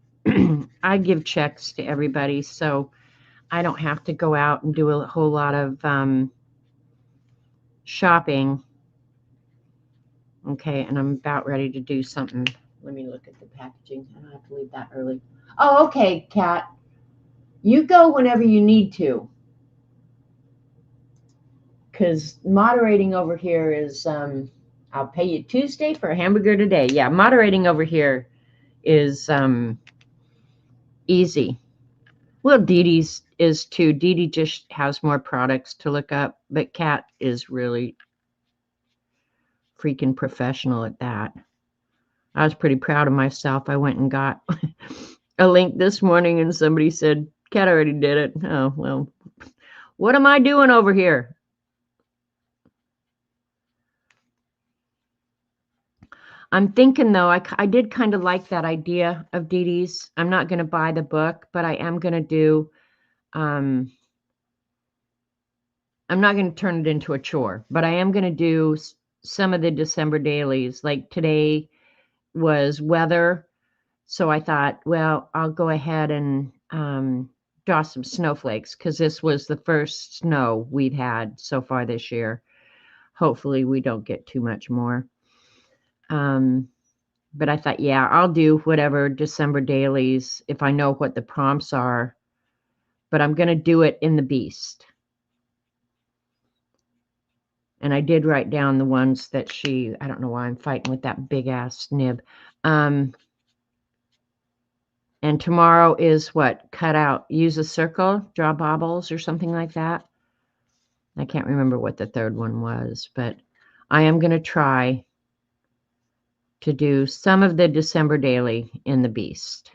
I give checks to everybody, so I don't have to go out and do a whole lot of shopping. Okay, and I'm about ready to do something. Let me look at the packaging. I don't have to leave that early. Oh, okay, Kat. You go whenever you need to. Because moderating over here is, I'll pay you Tuesday for a hamburger today. Yeah, moderating over here is easy. Well, Dee Dee's is too. Dee Dee just has more products to look up, but Kat is really freaking professional at that. I was pretty proud of myself. I went and got a link this morning and somebody said, Kat already did it. Oh, well, what am I doing over here? I'm thinking, though, I did kind of like that idea of Dee Dee's. I'm not going to buy the book, but I am going to do, I'm not going to turn it into a chore, but I am going to do some of the December dailies. Like today was weather. So I thought, well, I'll go ahead and draw some snowflakes because this was the first snow we've had so far this year. Hopefully we don't get too much more. But I thought, yeah, I'll do whatever December dailies if I know what the prompts are. But I'm going to do it in the Beast. And I did write down the ones that I don't know why I'm fighting with that big ass nib. And tomorrow is what? Cut out, use a circle, draw baubles or something like that. I can't remember what the third one was, but I am going to try to do some of the December daily in the Beast.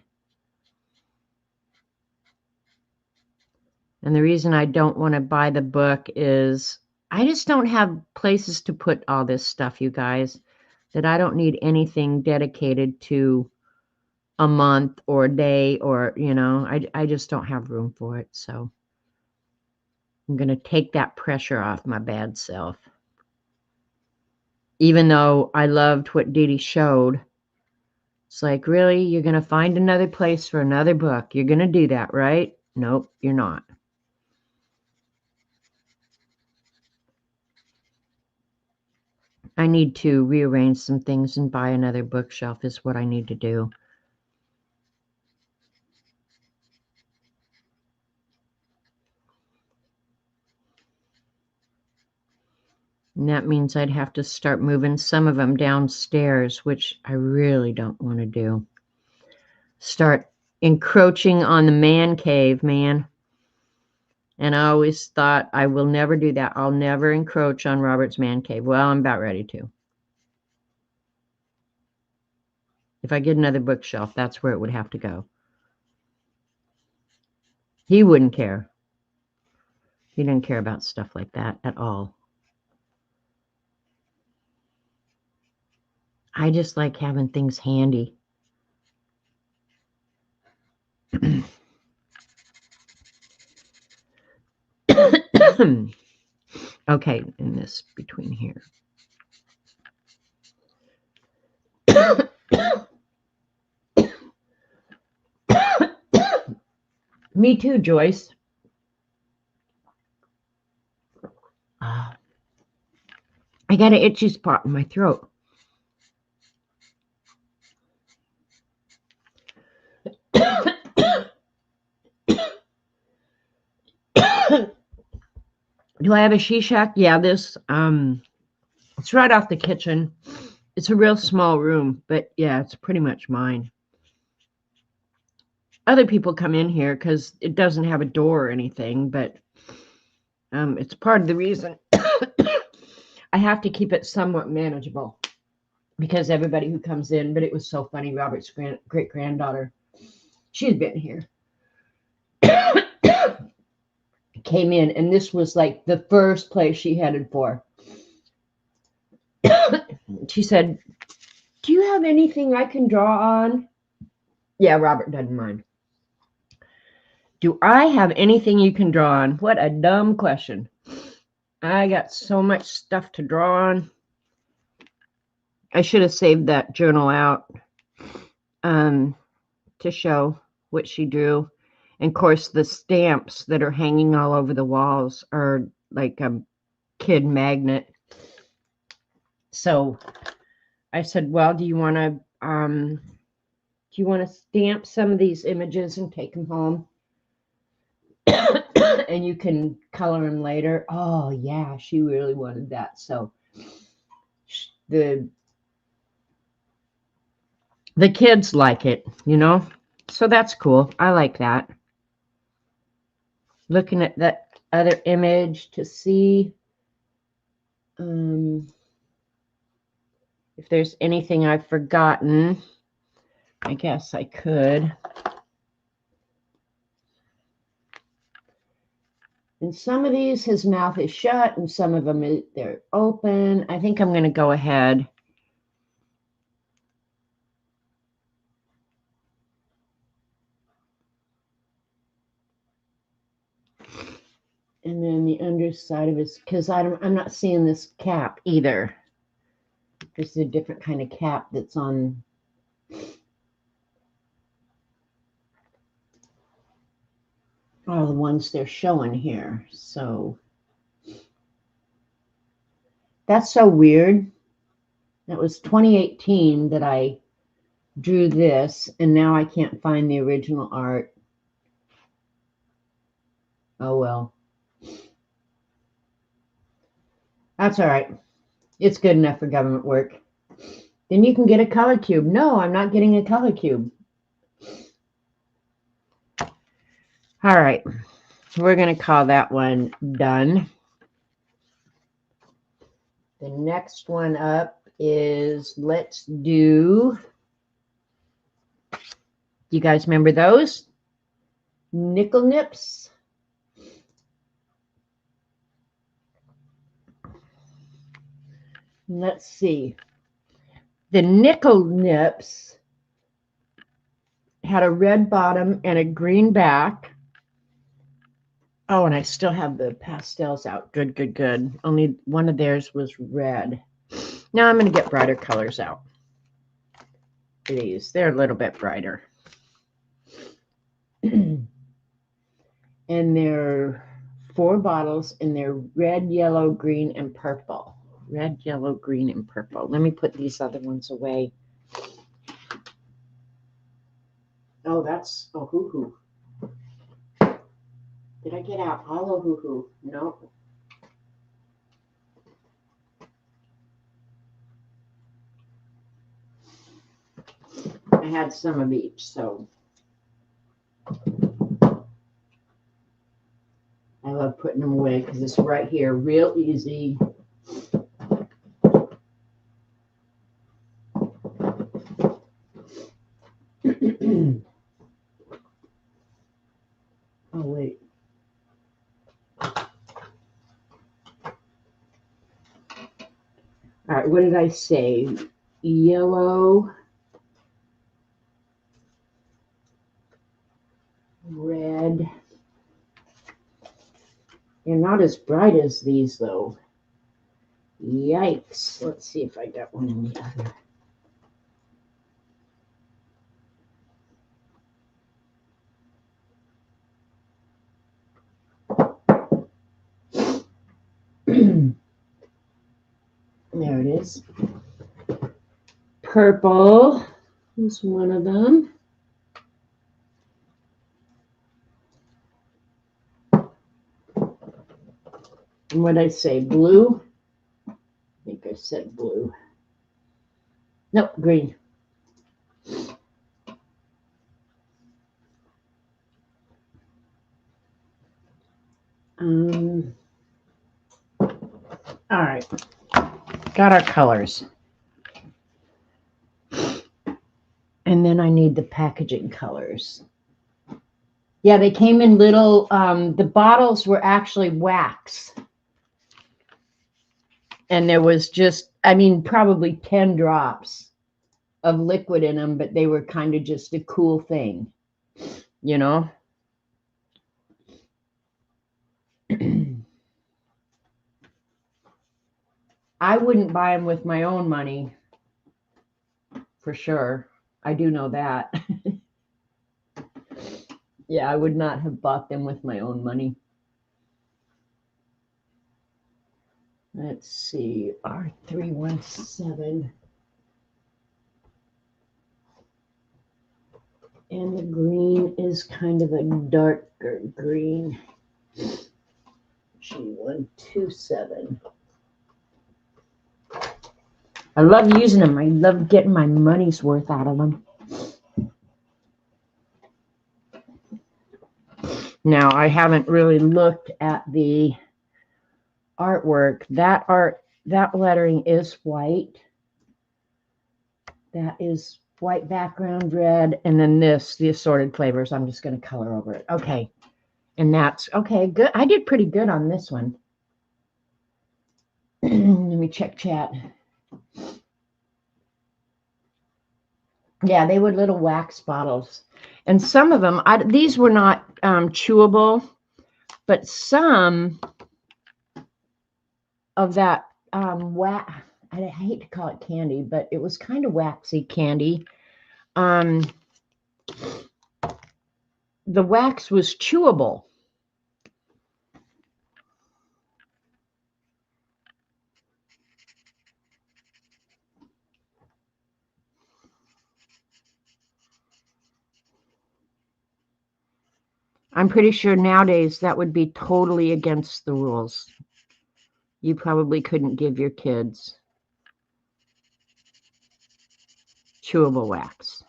And the reason I don't want to buy the book is I just don't have places to put all this stuff, you guys, that I don't need anything dedicated to a month or a day or, you know, I just don't have room for it. So I'm going to take that pressure off my bad self. Even though I loved what Dee Dee showed, it's like, really? You're going to find another place for another book. You're going to do that, right? Nope, you're not. I need to rearrange some things and buy another bookshelf is what I need to do. And that means I'd have to start moving some of them downstairs, which I really don't want to do. Start encroaching on the man cave, man. And I always thought I will never do that. I'll never encroach on Robert's man cave. Well, I'm about ready to. If I get another bookshelf, that's where it would have to go. He wouldn't care. He didn't care about stuff like that at all. I just like having things handy. Okay, and this between here. Me too, Joyce. I got an itchy spot in my throat. Do I have a she shack? Yeah, this it's right off the kitchen. It's a real small room, but yeah, it's pretty much mine. Other people come in here because it doesn't have a door or anything, but it's part of the reason I have to keep it somewhat manageable because everybody who comes in, but it was so funny, Robert's great-granddaughter, she's been here, came in, and this was like the first place she headed for. She said, do you have anything I can draw on? Yeah, Robert doesn't mind. Do I have anything you can draw on? What a dumb question. I got so much stuff to draw on. I should have saved that journal out to show what she drew. And of course, the stamps that are hanging all over the walls are like a kid magnet. So I said, well, do you want to stamp some of these images and take them home? And you can color them later. Oh yeah, she really wanted that. So the kids like it, you know, so that's cool. I like that. Looking at that other image to see if there's anything I've forgotten. I guess I could. And some of these, his mouth is shut, and some of them, they're open. I think I'm going to go ahead. And then the underside of his, because I'm not seeing this cap either. This is a different kind of cap that's on. All the ones they're showing here. So that's so weird. That was 2018 that I drew this, and now I can't find the original art. Oh well. That's all right. It's good enough for government work. Then you can get a color cube. No, I'm not getting a color cube. All right. We're going to call that one done. The next one up is, let's do, you guys remember those? Nickel Nips. Let's see. The nickel nips had a red bottom and a green back. Oh, and I still have the pastels out. Good, good, good. Only one of theirs was red. Now I'm going to get brighter colors out. These, they're a little bit brighter. And they're 4 bottles, and they're red, yellow, green, and purple. Red, yellow, green, and purple. Let me put these other ones away. Oh, that's Ohuhu. Did I get out all Ohuhu? No. I had some of each, so I love putting them away because it's right here, real easy. Oh, wait. All right, what did I say? Yellow, red. They're not as bright as these, though. Yikes. Let's see if I got one in the other. There it is. Purple is one of them. And what did I say? Blue? I think I said blue. Nope, green. All right. Got our colors. And then I need the packaging colors. Yeah, they came in little, the bottles were actually wax. And there was just, I mean, probably 10 drops of liquid in them, but they were kind of just a cool thing, you know? I wouldn't buy them with my own money, for sure. I do know that. Yeah, I would not have bought them with my own money. Let's see, R317. And the green is kind of a darker green. G127. I love using them. I love getting my money's worth out of them. Now, I haven't really looked at the artwork. That lettering is white. That is white background, red, and then the assorted flavors. I'm just going to color over it. Okay. And that's okay. Good. I did pretty good on this one. Let me check chat. Yeah, they were little wax bottles. And some of them, these were not chewable, but some of that wax, I hate to call it candy, but it was kind of waxy candy. The wax was chewable. I'm pretty sure nowadays that would be totally against the rules. You probably couldn't give your kids chewable wax.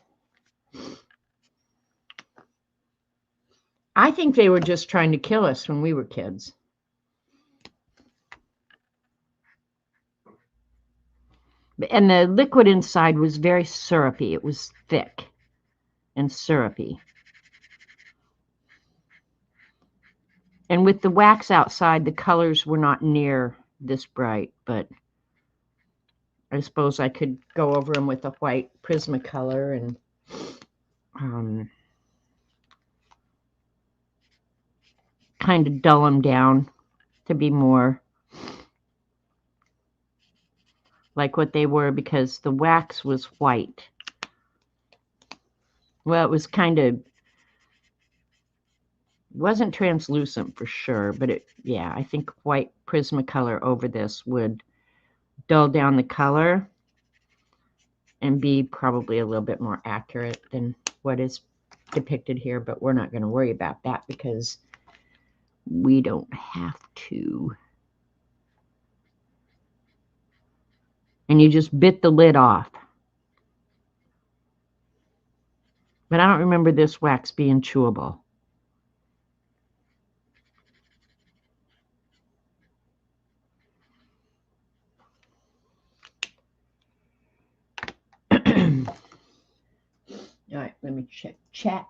I think they were just trying to kill us when we were kids. And the liquid inside was very syrupy. It was thick and syrupy. And with the wax outside, the colors were not near this bright, but I suppose I could go over them with a white Prismacolor and kind of dull them down to be more like what they were, because the wax was white. Well, it was kind of, wasn't translucent for sure, but it, yeah, I think white Prismacolor over this would dull down the color and be probably a little bit more accurate than what is depicted here, but we're not going to worry about that because we don't have to. And you just bit the lid off. But I don't remember this wax being chewable. All right, let me check chat.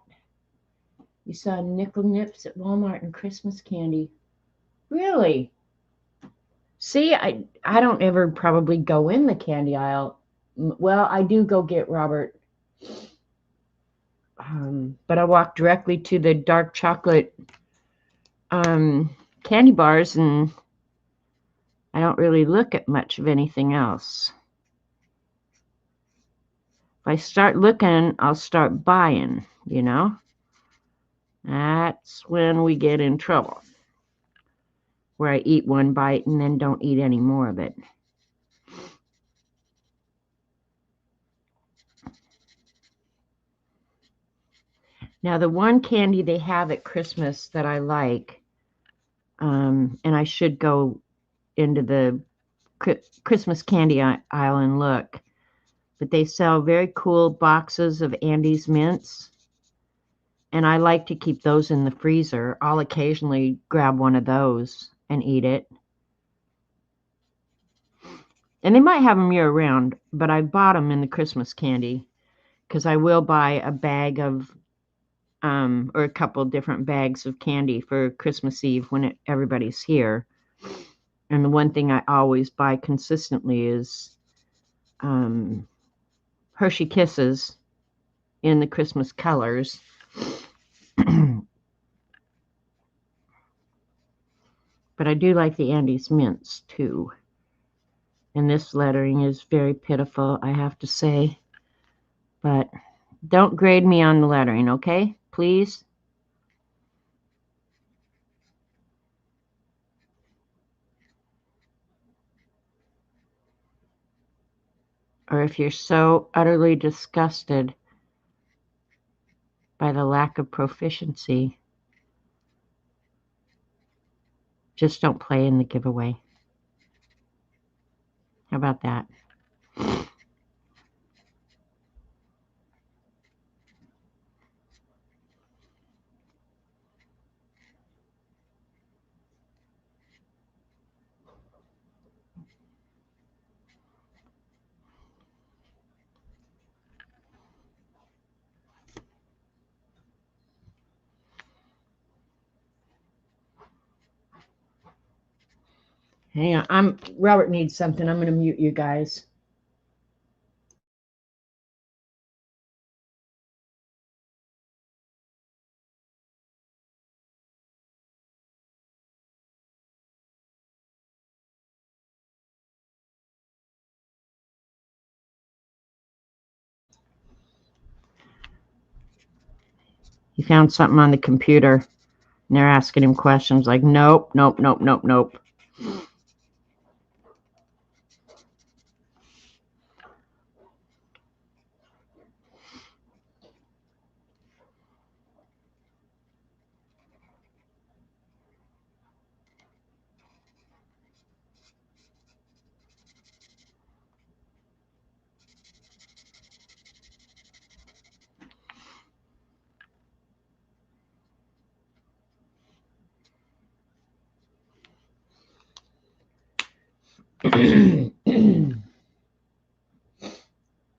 You saw nickel nips at Walmart and Christmas candy. Really? See, I don't ever probably go in the candy aisle. Well, I do go get Robert. But I walk directly to the dark chocolate candy bars, and I don't really look at much of anything else. If I start looking, I'll start buying, you know? That's when we get in trouble, where I eat one bite and then don't eat any more of it. Now, the one candy they have at Christmas that I like, and I should go into the Christmas candy aisle and look, but they sell very cool boxes of Andes mints, and I like to keep those in the freezer. I'll occasionally grab one of those and eat it. And they might have them year round, but I bought them in the Christmas candy because I will buy a bag of, or a couple different bags of candy for Christmas Eve when everybody's here. And the one thing I always buy consistently is Hershey Kisses in the Christmas colors. But I do like the Andes mints too. And this lettering is very pitiful, I have to say. But don't grade me on the lettering, okay? Please. Or if you're so utterly disgusted by the lack of proficiency, just don't play in the giveaway. How about that? Hang on, Robert needs something. I'm going to mute you guys. He found something on the computer, and they're asking him questions like, nope, nope, nope, nope, nope.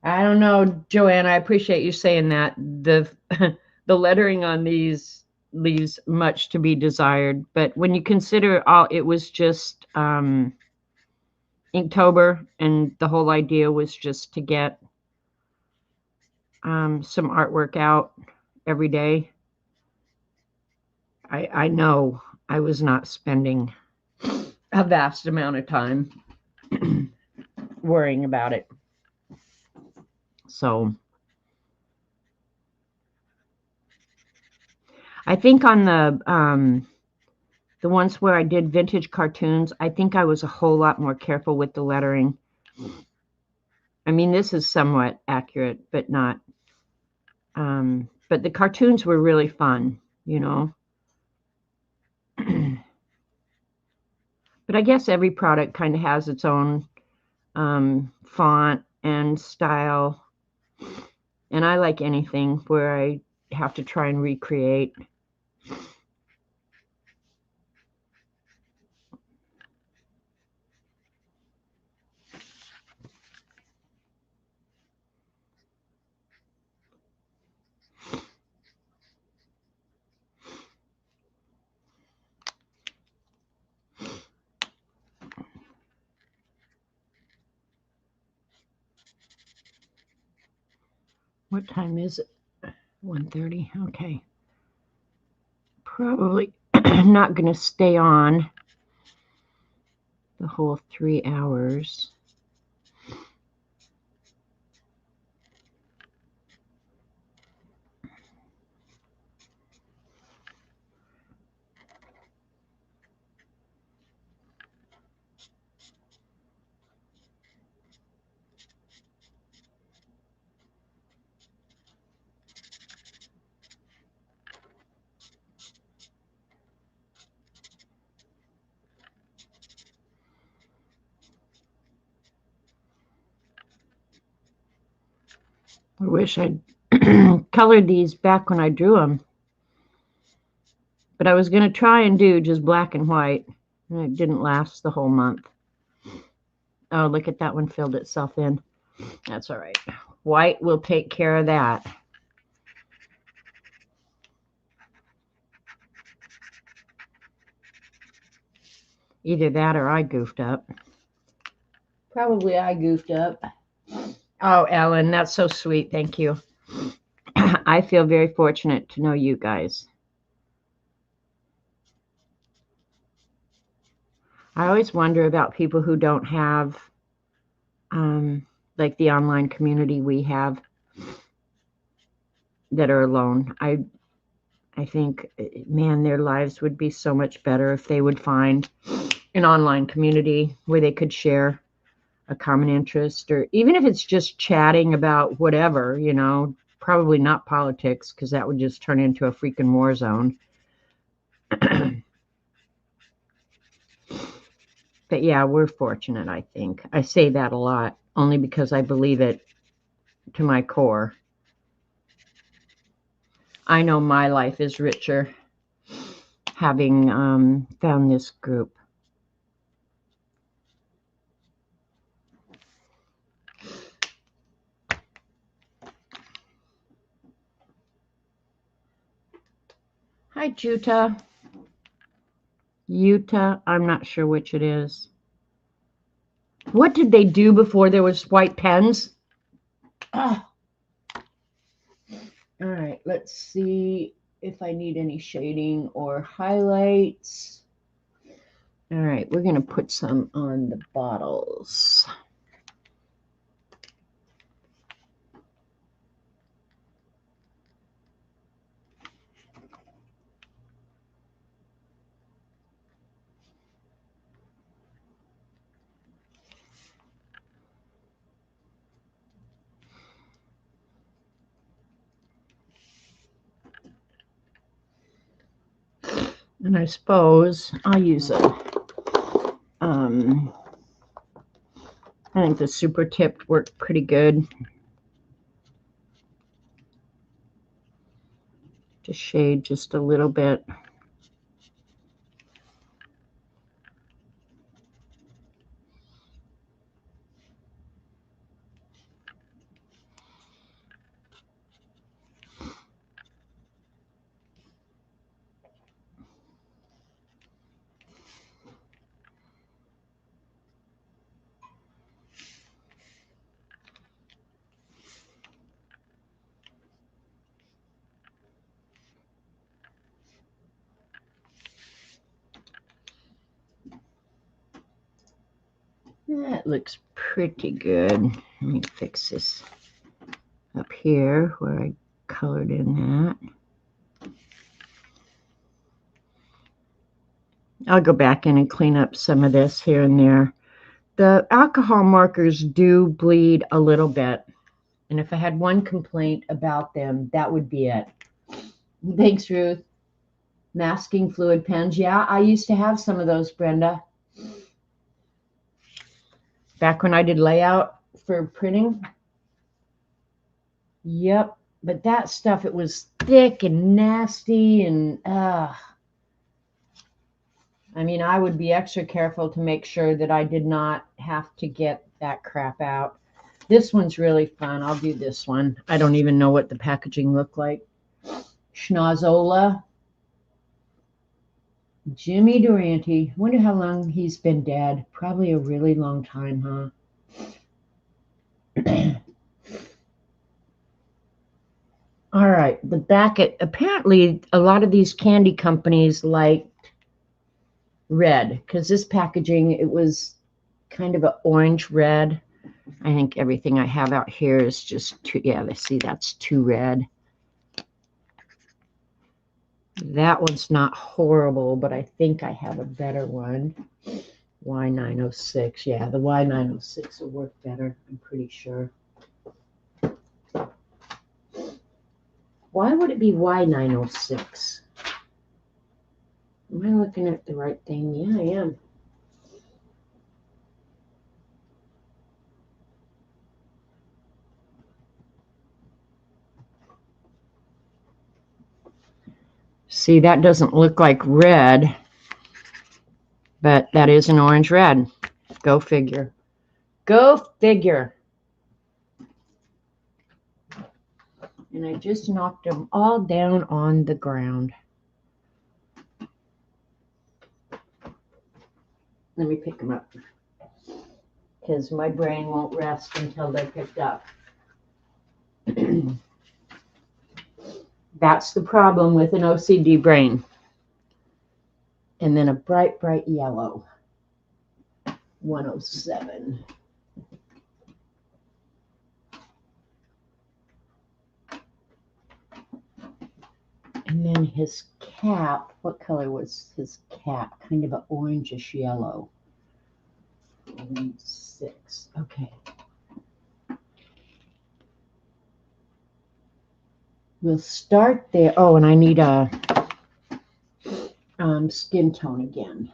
I don't know, Joanne. I appreciate you saying that. The lettering on these leaves much to be desired. But when you consider all, it was just Inktober, and the whole idea was just to get some artwork out every day. I know I was not spending a vast amount of time worrying about it. So I think on the ones where I did vintage cartoons, I think I was a whole lot more careful with the lettering. I mean, this is somewhat accurate, but not. But the cartoons were really fun, you know. But I guess every product kind of has its own font and style. And I like anything where I have to try and recreate. What time is it? 1:30. Okay. Probably not going to stay on the whole 3 hours. I wish I'd colored these back when I drew them. But I was going to try and do just black and white. And it didn't last the whole month. Oh, look at that one filled itself in. That's all right. White will take care of that. Either that or I goofed up. Probably I goofed up. Oh, Ellen, that's so sweet. Thank you. I feel very fortunate to know you guys. I always wonder about people who don't have, like the online community we have, that are alone. I think, man, their lives would be so much better if they would find an online community where they could share a common interest, or even if it's just chatting about whatever, you know, probably not politics, because that would just turn into a freaking war zone. But yeah, we're fortunate, I think. I say that a lot, only because I believe it to my core. I know my life is richer having found this group. Hi, Juta. Utah, I'm not sure which it is. What did they do before there was white pens? Oh. All right, let's see if I need any shading or highlights. All right, we're going to put some on the bottles. And I suppose I'll use a, I think the super tip worked pretty good to shade just a little bit. That looks pretty good. Let me fix this up here where I colored in that. I'll go back in and clean up some of this here and there. The alcohol markers do bleed a little bit. And if I had one complaint about them, that would be it. Thanks, Ruth. Masking fluid pens. Yeah, I used to have some of those, Brenda. Back when I did layout for printing. Yep. But that stuff, it was thick and nasty and I mean, I would be extra careful to make sure that I did not have to get that crap out. This one's really fun. I'll do this one. I don't even know what the packaging looked like. Schnozola. Jimmy Durante. Wonder how long he's been dead. Probably a really long time, huh? All right, the back. Apparently, a lot of these candy companies liked red because this packaging, it was kind of an orange red. I think everything I have out here is just too, yeah, let's see, that's too red. That one's not horrible, but I think I have a better one. Y906. Yeah, the Y906 will work better, I'm pretty sure. Why would it be Y906? Am I looking at the right thing? Yeah, I am. See, that doesn't look like red, but that is an orange red. Go figure. Go figure. And I just knocked them all down on the ground. Let me pick them up because my brain won't rest until they're picked up. That's the problem with an OCD brain. And then a bright, bright yellow. 107. And then his cap, what color was his cap? Kind of an orangish yellow. 6. Okay. We'll start there. Oh, and I need a skin tone again.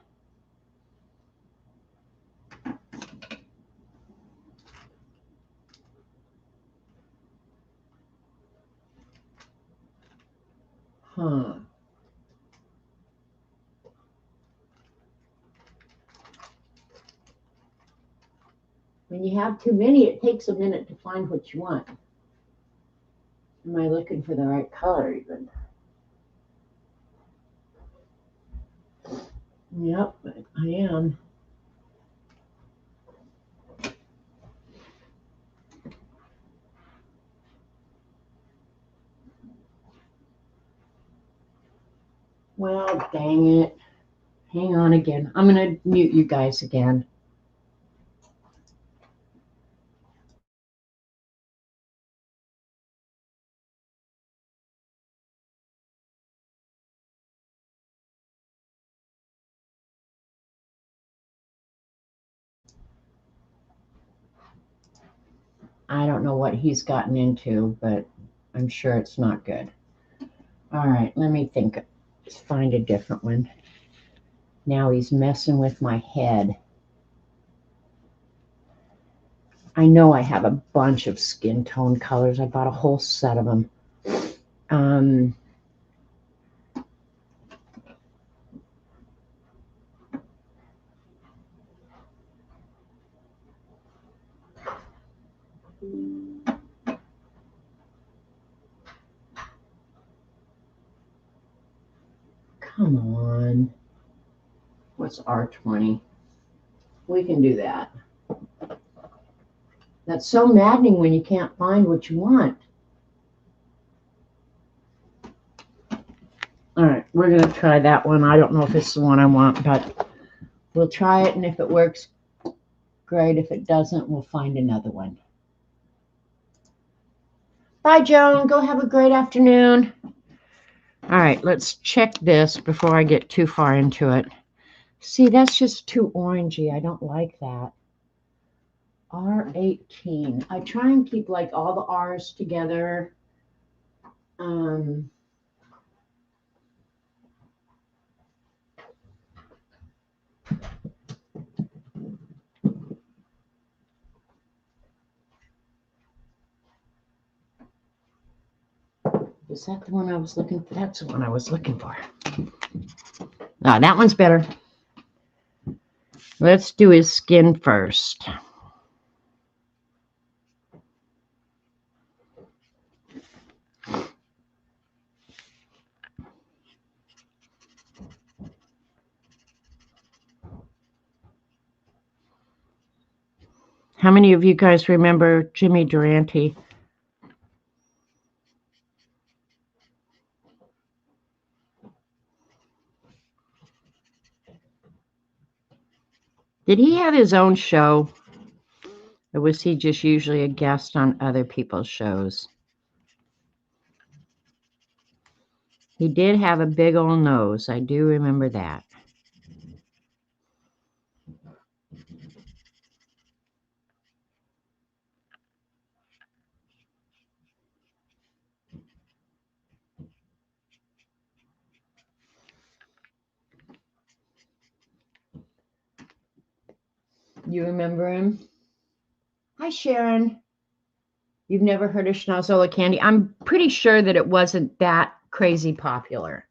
Huh. When you have too many, it takes a minute to find what you want. Am I looking for the right color even? Yep, I am. Well, dang it. Hang on again. I'm going to mute you guys again. I don't know what he's gotten into, but I'm sure it's not good. All right, let me think. Let's find a different one. Now he's messing with my head. I know I have a bunch of skin tone colors. I bought a whole set of them. Come on. What's R20? We can do that. That's so maddening when you can't find what you want. All right, we're going to try that one. I don't know if it's the one I want, but we'll try it, and if it works, Great. If it doesn't, we'll find another one. Bye, Joan. Go have a great afternoon. All right, let's check this before I get too far into it. See, that's just too orangey. I don't like that. R18. I try and keep like all the R's together. Is that the one I was looking for? That's the one I was looking for. Ah, that one's better. Let's do his skin first. How many of you guys remember Jimmy Durante? Did he have his own show? Or was he just usually a guest on other people's shows? He did have a big old nose. I do remember that. You remember him? Hi, Sharon. You've never heard of Schnozzola Candy? I'm pretty sure that it wasn't that crazy popular.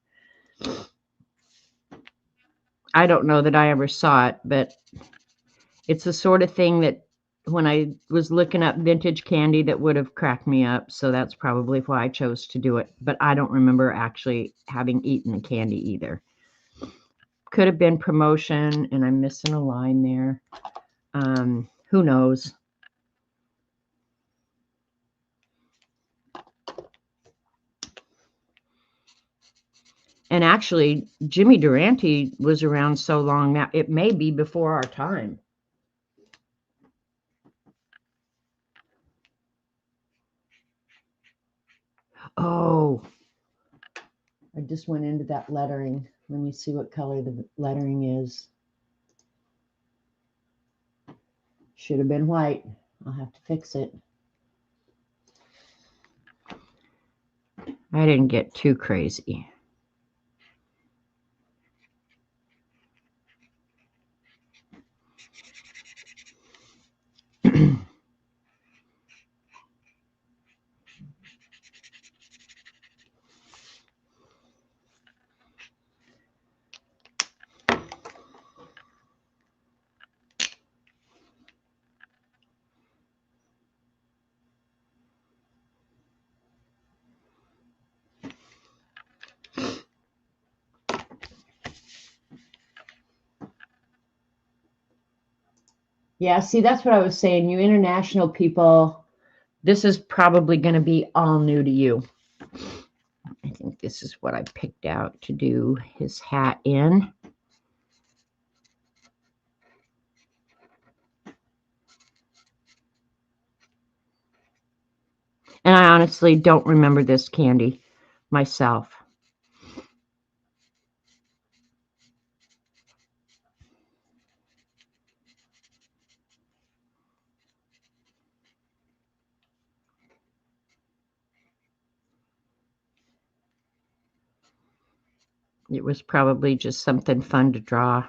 I don't know that I ever saw it, but it's the sort of thing that when I was looking up vintage candy that would have cracked me up. So that's probably why I chose to do it. But I don't remember actually having eaten the candy either. Could have been promotion and I'm missing a line there. Who knows? And actually, Jimmy Durante was around so long now, it may be before our time. Oh, I just went into that lettering. Let me see what color the lettering is. Should have been white. I'll have to fix it. I didn't get too crazy. Yeah, see, that's what I was saying. You international people, this is probably going to be all new to you. I think this is what I picked out to do his hat in. And I honestly don't remember this candy myself. It was probably just something fun to draw.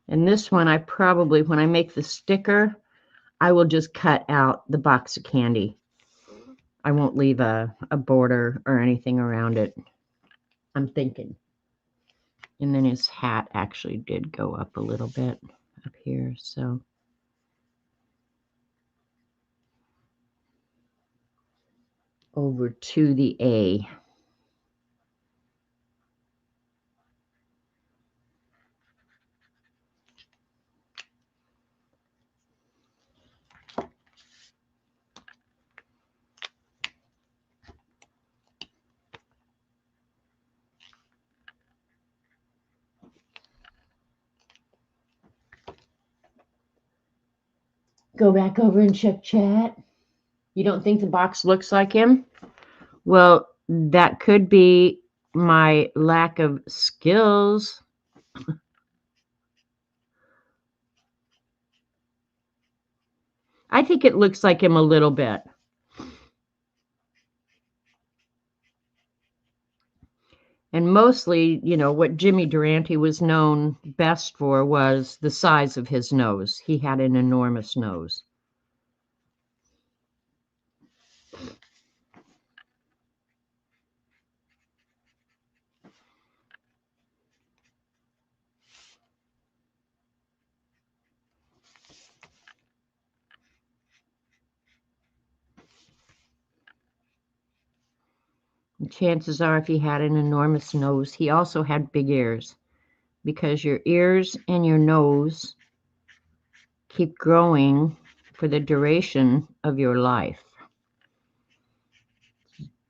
And this one, I probably, when I make the sticker, I will just cut out the box of candy. I won't leave a border or anything around it. I'm thinking. And then his hat actually did go up a little bit up here. So over to the A. Go back over and check chat. You don't think the box looks like him? Well, that could be my lack of skills. I think it looks like him a little bit. And mostly, you know, what Jimmy Durante was known best for was the size of his nose. He had an enormous nose. And chances are, if he had an enormous nose, he also had big ears, because your ears and your nose keep growing for the duration of your life.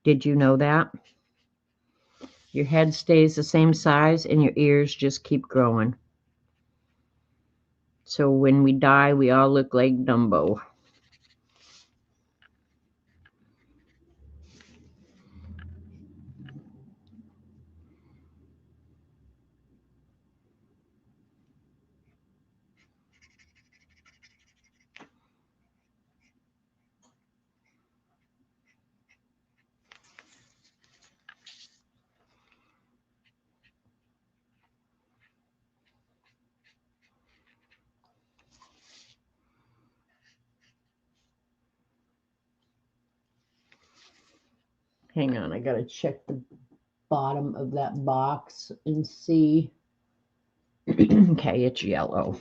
Did you know that? Your head stays the same size and your ears just keep growing. So when we die, we all look like Dumbo. Hang on, I gotta check the bottom of that box and see. Okay, it's yellow.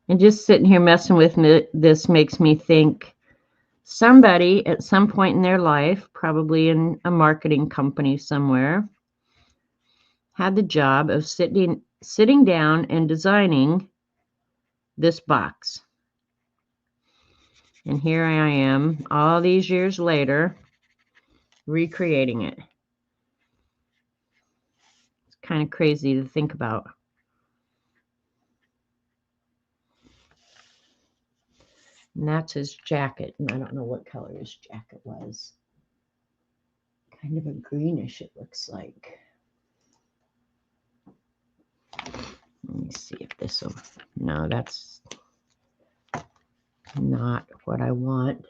And just sitting here messing with this makes me think somebody at some point in their life, probably in a marketing company somewhere, had the job of sitting down and designing this box. And here I am, all these years later, recreating it. It's kind of crazy to think about. And that's his jacket. And I don't know what color his jacket was. Kind of a greenish, it looks like. Let me see if this will. No, that's not what I want.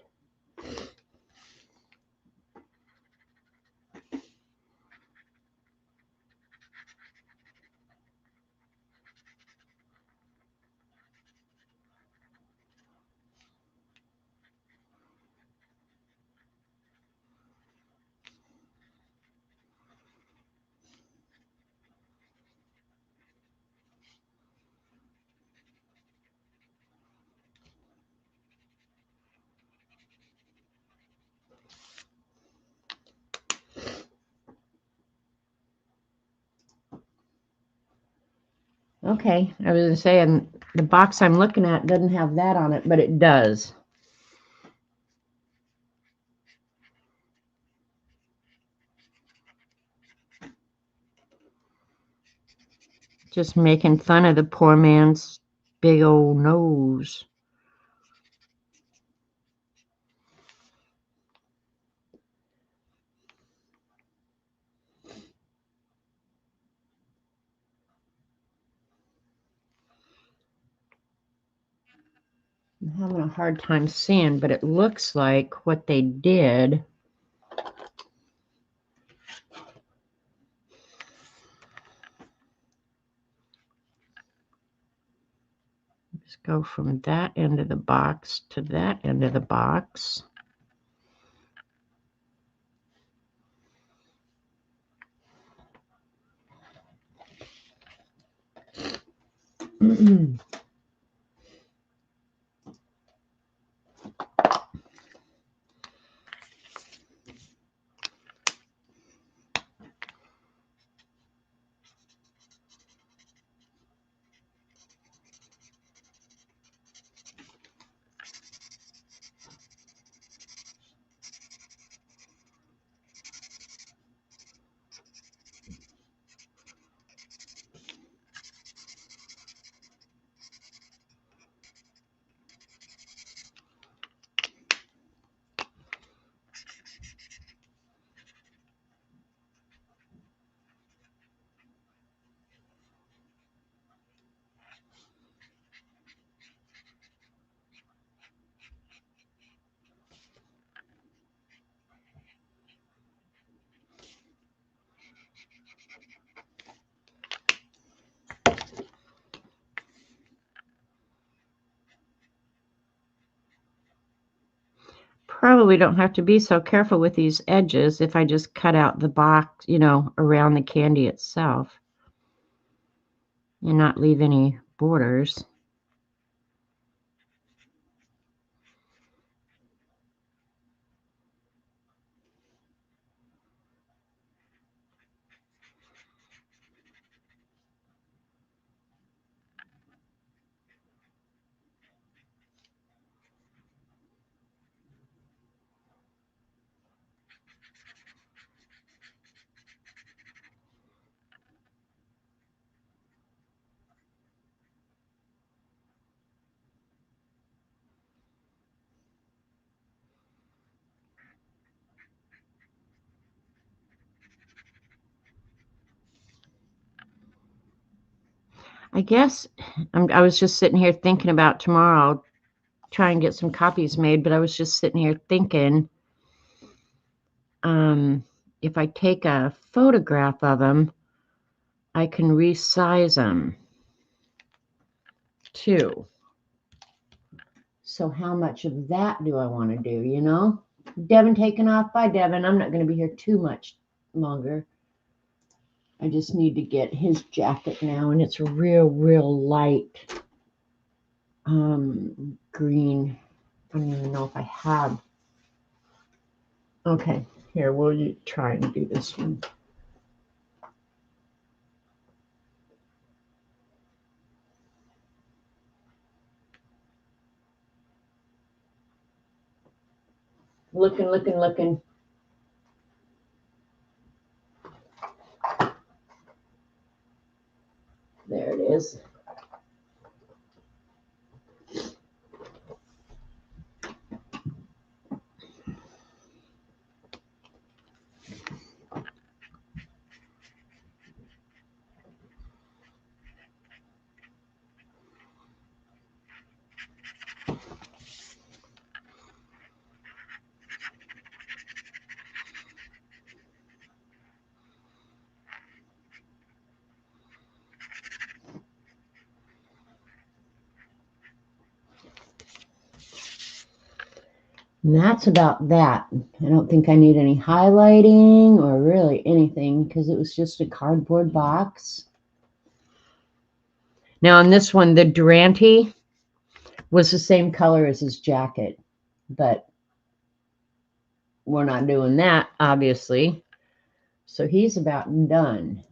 Okay, I was saying the box I'm looking at doesn't have that on it, but it does. Just making fun of the poor man's big old nose. I'm having a hard time seeing, but it looks like what they did go from that end of the box to that end of the box. Probably don't have to be so careful with these edges if I just cut out the box, you know, around the candy itself and not leave any borders. I guess I was just sitting here thinking about tomorrow. I'll try and get some copies made, but I was just sitting here thinking, if I take a photograph of them, I can resize them too. So how much of that do I want to do, you know? Devin taking off. Bye, Devin. I'm not going to be here too much longer. I just need to get his jacket now, and it's real light green. I don't even know if I have. Okay, here, we'll try and do this one. Looking. There it is. And that's about that. I don't think I need any highlighting or really anything because it was just a cardboard box. Now on this one, the Durante was the same color as his jacket, but we're not doing that, obviously. So he's about done.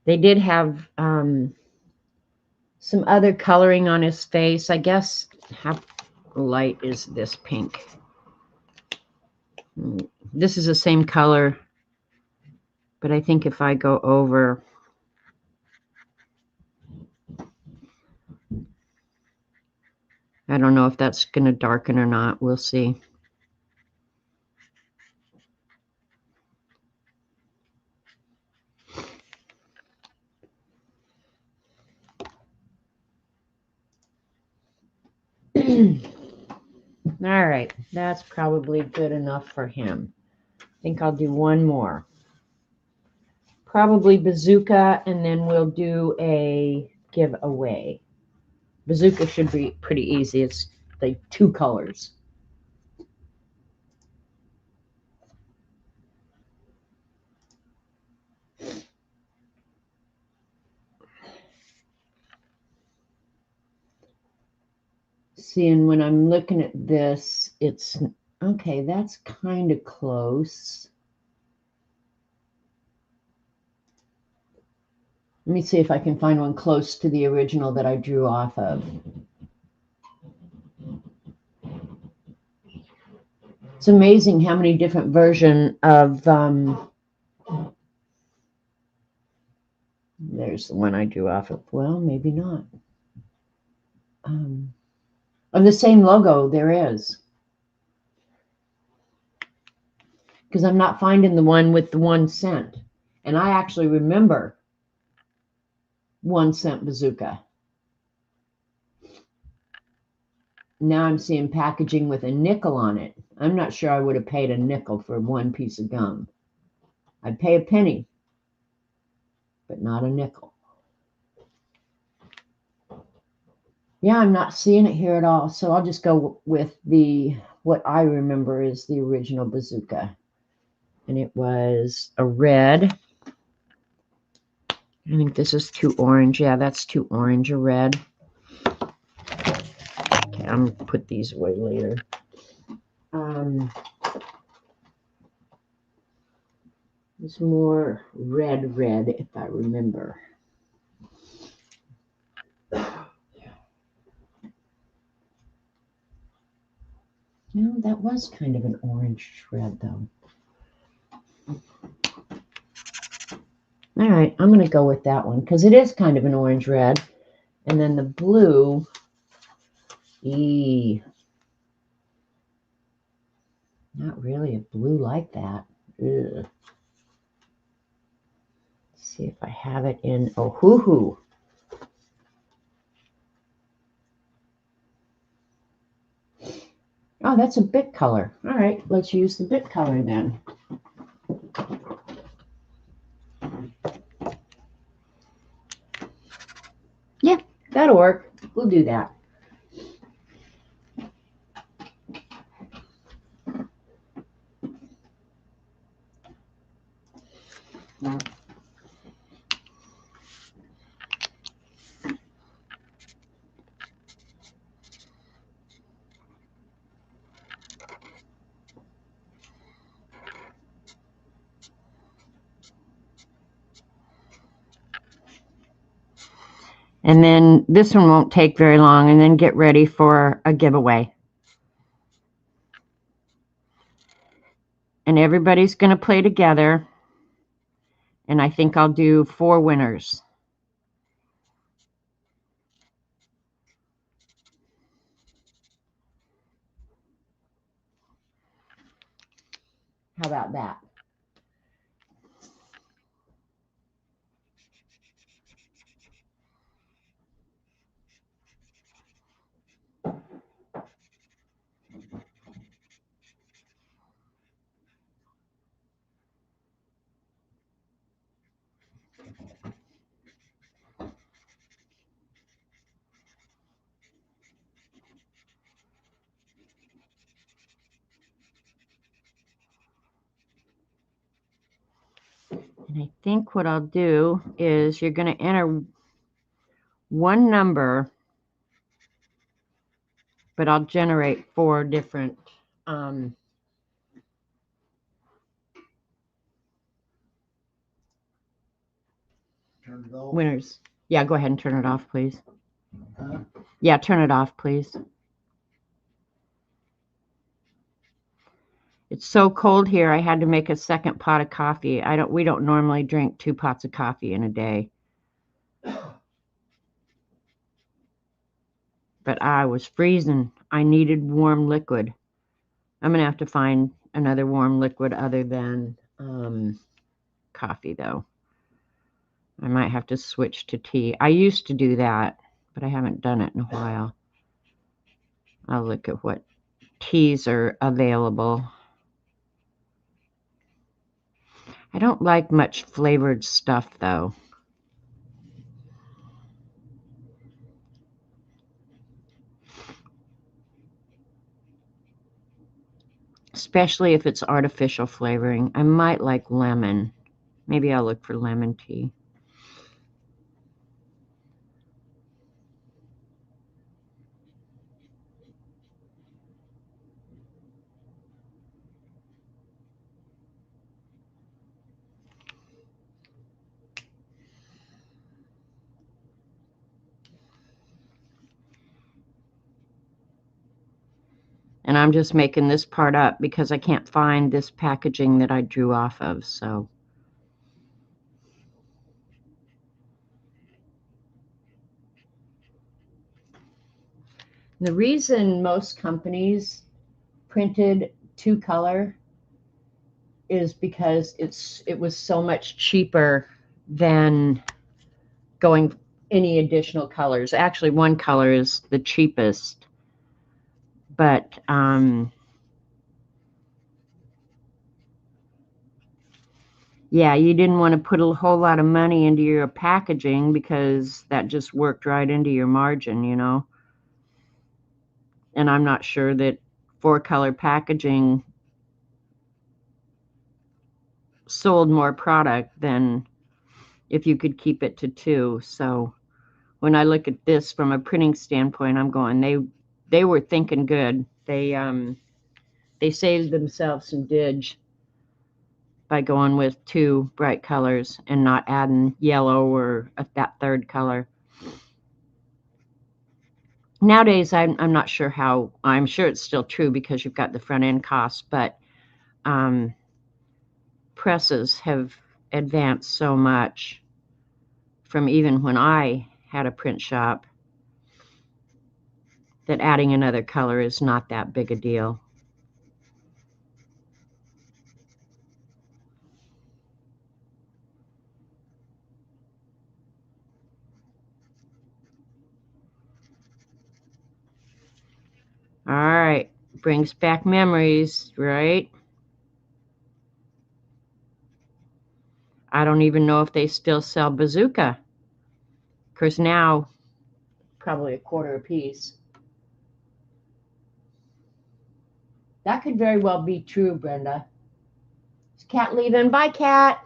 They did have some other coloring on his face. I guess how light is this pink? This is the same color, but I think if I go over, I don't know if that's going to darken or not. We'll see. All right, that's probably good enough for him. I think I'll do one more. Probably Bazooka, and then we'll do a giveaway. Bazooka should be pretty easy. It's like 2 colors. See, and when I'm looking at this, it's okay, that's kind of close. Let me see if I can find one close to the original that I drew off of. It's amazing how many different versions of, there's the one I drew off of. Well, maybe not. Of the same logo, there is. Because I'm not finding the one with the 1 cent. And I actually remember 1 cent bazooka. Now I'm seeing packaging with a nickel on it. I'm not sure I would have paid a nickel for 1 piece of gum. I'd pay a penny, but not a nickel. Yeah, I'm not seeing it here at all. So I'll just go with what I remember is the original bazooka. And it was a red. I think this is too orange. Yeah, that's too orange, a red. Okay, I'm going to put these away later. It's more red, if I remember. No, that was kind of an orange red, though. All right, I'm going to go with that one because it is kind of an orange red. And then the blue, not really a blue like that. Ugh. Let's see if I have it in Ohuhu. Oh, that's a bit color. All right, let's use the bit color then. Yeah, that'll work. We'll do that. And then this one won't take very long, and then get ready for a giveaway. And everybody's going to play together. And I think I'll do 4 winners. How about that? And I think what I'll do is you're going to enter one number, but I'll generate 4 different winners. Yeah, go ahead and turn it off, please. Yeah, turn it off, please. It's so cold here, I had to make a second pot of coffee. We don't normally drink 2 pots of coffee in a day. But I was freezing. I needed warm liquid. I'm going to have to find another warm liquid other than coffee, though. I might have to switch to tea. I used to do that, but I haven't done it in a while. I'll look at what teas are available. I don't like much flavored stuff, though. especially if it's artificial flavoring. I might like lemon. Maybe I'll look for lemon tea. And I'm just making this part up because I can't find this packaging that I drew off of, so. The reason most companies printed 2-color is because it was so much cheaper than going any additional colors. Actually, 1 color is the cheapest, but yeah, you didn't want to put a whole lot of money into your packaging because that just worked right into your margin, you know. And I'm not sure that 4-color packaging sold more product than if you could keep it to 2. So when I look at this from a printing standpoint, I'm going, they were thinking good. They saved themselves some dig by going with 2 bright colors and not adding yellow or that 3rd color. Nowadays, I'm not sure how. I'm sure it's still true because you've got the front end costs, but presses have advanced so much from even when I had a print shop that adding another color is not that big a deal. All right, brings back memories, right? I don't even know if they still sell Bazooka. Of course, now probably $0.25 a piece. That could very well be true, Brenda. Is Cat leaving? Bye, Cat.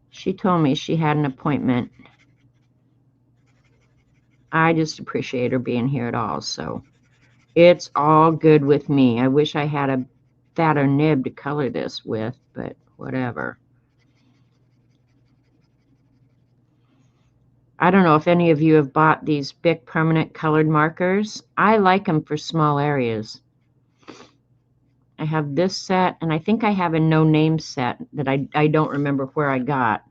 She told me she had an appointment. I just appreciate her being here at all, so it's all good with me. I wish I had a fatter nib to color this with, but whatever. I don't know if any of you have bought these Bic permanent colored markers. I like them for small areas. I have this set, and I think I have a no-name set that I don't remember where I got.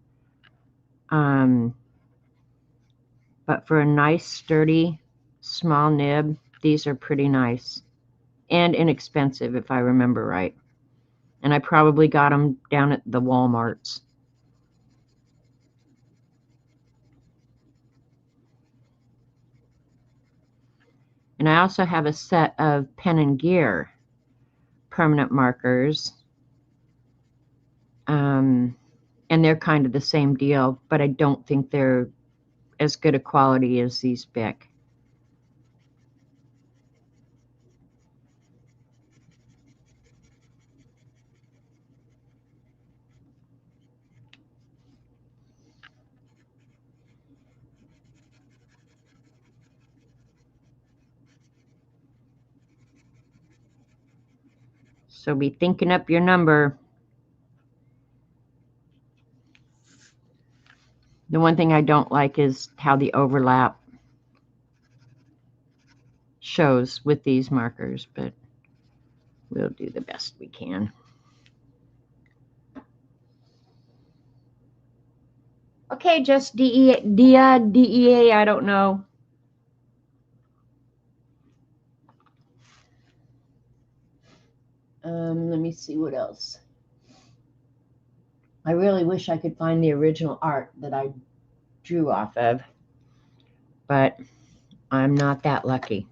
But for a nice, sturdy, small nib, these are pretty nice and inexpensive, if I remember right. And I probably got them down at the Walmarts. And I also have a set of Pen and Gear permanent markers. And they're kind of the same deal, but I don't think they're as good a quality as these Bic. So be thinking up your number. The one thing I don't like is how the overlap shows with these markers, but we'll do the best we can. Okay, just DEA, I don't know. Let me see what else. I really wish I could find the original art that I drew off of, but I'm not that lucky.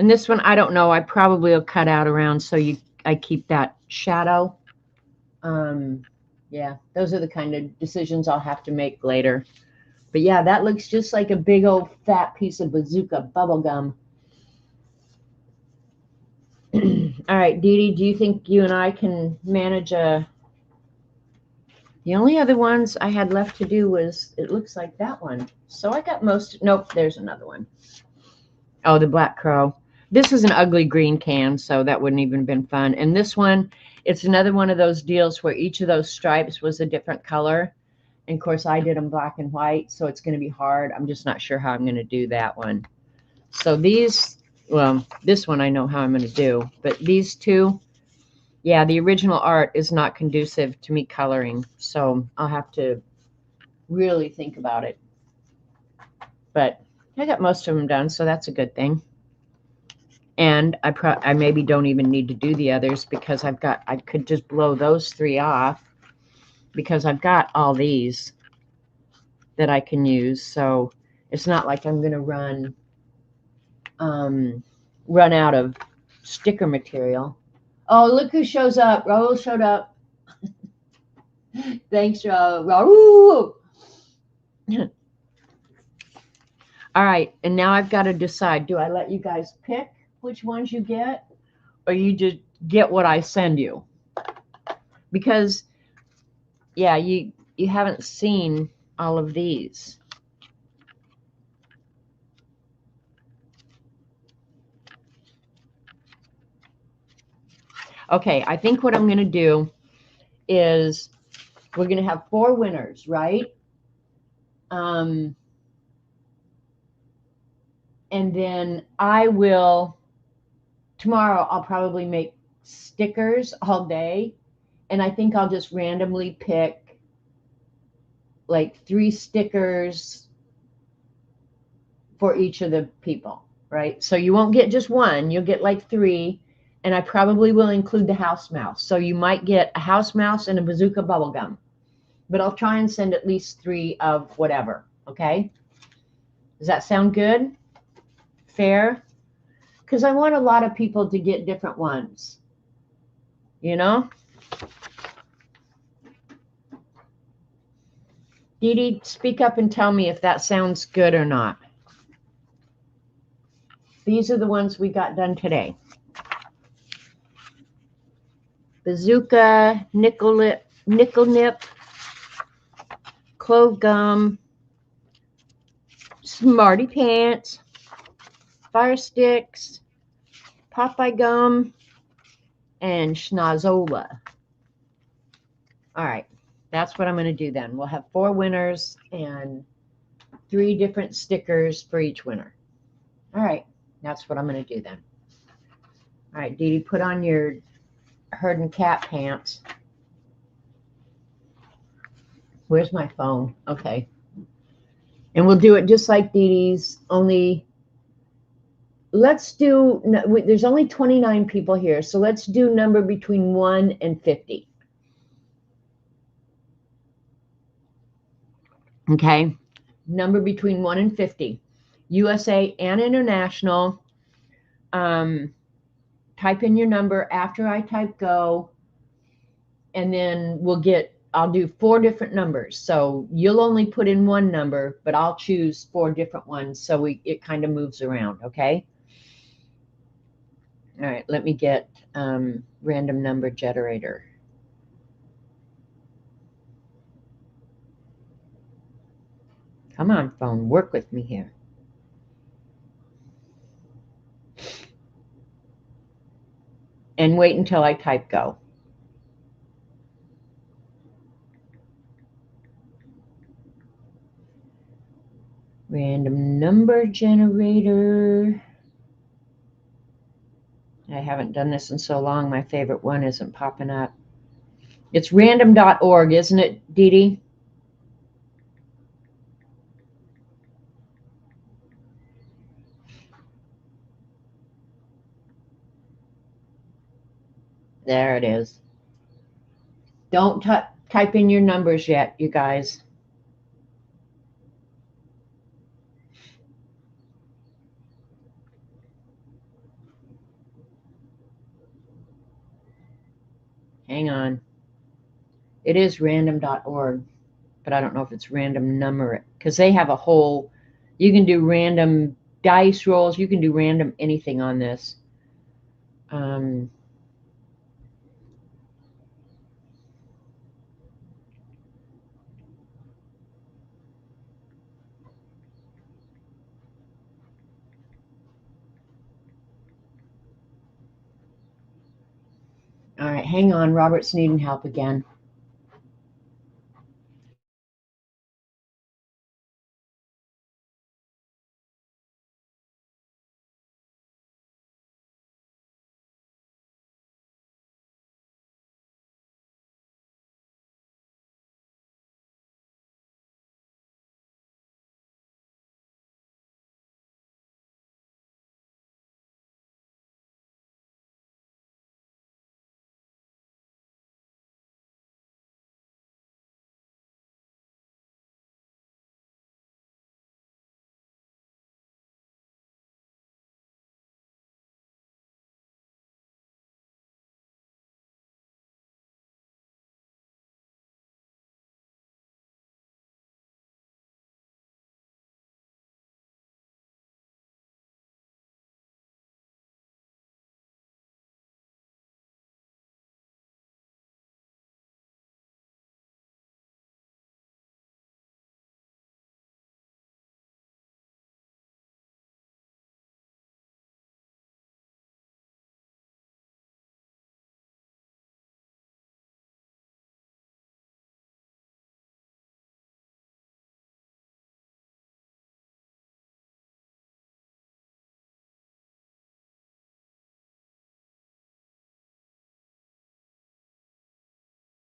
And this one, I don't know. I probably will cut out around so I keep that shadow. Yeah, those are the kind of decisions I'll have to make later. But yeah, that looks just like a big old fat piece of bazooka bubble gum. All right, Dee Dee, do you think you and I can manage a... The only other ones I had left to do was, it looks like that one. So I got most, nope, there's another one. Oh, the Black Crow. This is an ugly green can, so that wouldn't even have been fun. And this one, it's another one of those deals where each of those stripes was a different color. And of course, I did them black and white, so it's going to be hard. I'm just not sure how I'm going to do that one. So these, well, this one I know how I'm going to do, but these two, yeah, the original art is not conducive to me coloring, so I'll have to really think about it. But I got most of them done, so that's a good thing. And I maybe don't even need to do the others because I could just blow those 3 off because I've got all these that I can use. So it's not like I'm going to run out of sticker material. Oh, look who shows up. Raul showed up. Thanks, Raul. All right, and now I've got to decide, do I let you guys pick which ones you get, or you just get what I send you? Because, yeah, you haven't seen all of these. Okay, I think what I'm going to do is we're going to have 4 winners, right? And then tomorrow I'll probably make stickers all day. And I think I'll just randomly pick like 3 stickers for each of the people, right? So you won't get just one, you'll get like 3. And I probably will include the house mouse. So you might get a house mouse and a bazooka bubblegum. But I'll try and send at least 3 of whatever, okay? Does that sound good? Fair? Because I want a lot of people to get different ones. You know? Dee Dee, speak up and tell me if that sounds good or not. These are the ones we got done today. Bazooka, nickel nip, clove gum, Smarty Pants, fire sticks, Popeye gum, and Schnozola. All right, that's what I'm going to do then. We'll have 4 winners and 3 different stickers for each winner. All right, that's what I'm going to do then. All right, Dee Dee, put on your herding cat pants. Where's my phone? Okay. And we'll do it just like Dee Dee's, only let's do, there's only 29 people here, so let's do number between 1 and 50. Okay, number between 1 and 50. USA and international. Type in your number after I type go, and then I'll do 4 different numbers. So you'll only put in 1 number, but I'll choose 4 different ones so it kind of moves around, okay? All right, let me get random number generator. Come on, phone, work with me here. And wait until I type go. Random number generator. I haven't done this in so long. My favorite one isn't popping up. It's random.org, isn't it, Dee Dee? There it is. Don't type in your numbers yet, you guys. Hang on. It is random.org, but I don't know if it's random number, because they have a whole, you can do random dice rolls. You can do random anything on this. All right, hang on. Robert's needing help again.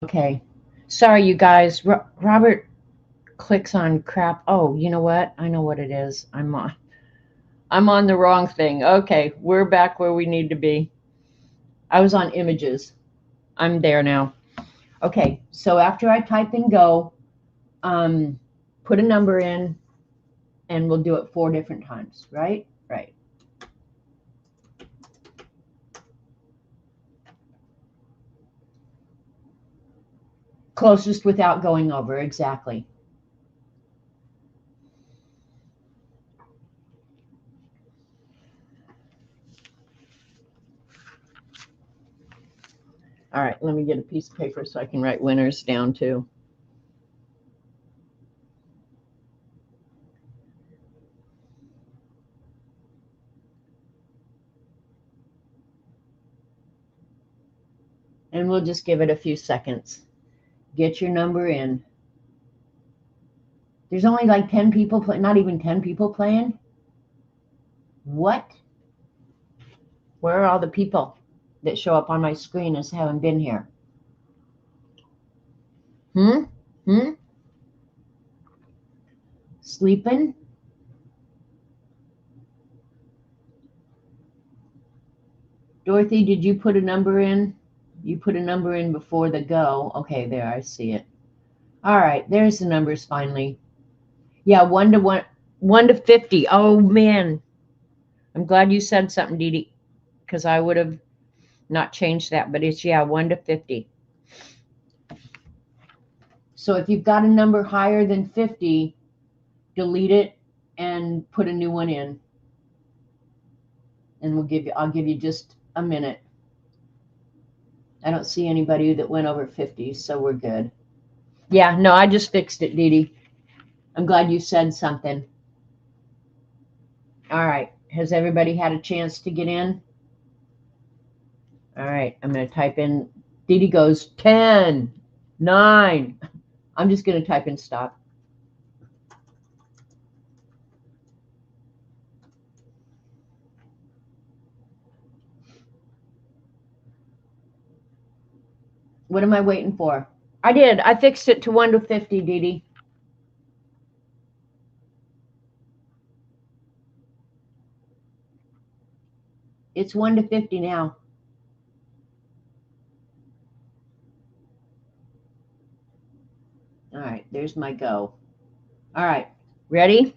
Okay. Sorry, you guys. Robert clicks on crap. Oh, you know what? I know what it is. I'm on the wrong thing. Okay, we're back where we need to be. I was on images. I'm there now. Okay, so after I type in go, put a number in, and we'll do it 4 different times, right? Right. Closest without going over, exactly. All right, let me get a piece of paper so I can write winners down too. And we'll just give it a few seconds. Get your number in. There's only like 10 people playing, not even 10 people playing. What? Where are all the people that show up on my screen as having been here? Sleeping? Dorothy, did you put a number in? You put a number in before the go. Okay, there, I see it. All right, there's the numbers finally. Yeah, 1 to 50. Oh man, I'm glad you said something, Dee Dee, because I would have not changed that. But it's 1 to 50. So if you've got a number higher than 50, delete it and put a new one in. And I'll give you just a minute. I don't see anybody that went over 50, so we're good. Yeah, no, I just fixed it, Dee Dee. I'm glad you said something. All right. Has everybody had a chance to get in? All right. I'm going to type in. Dee Dee goes 10, 9. I'm just going to type in stop. What am I waiting for? I did. I fixed it to 1 to 50, Dee Dee. It's 1 to 50 now. All right. There's my go. All right. Ready?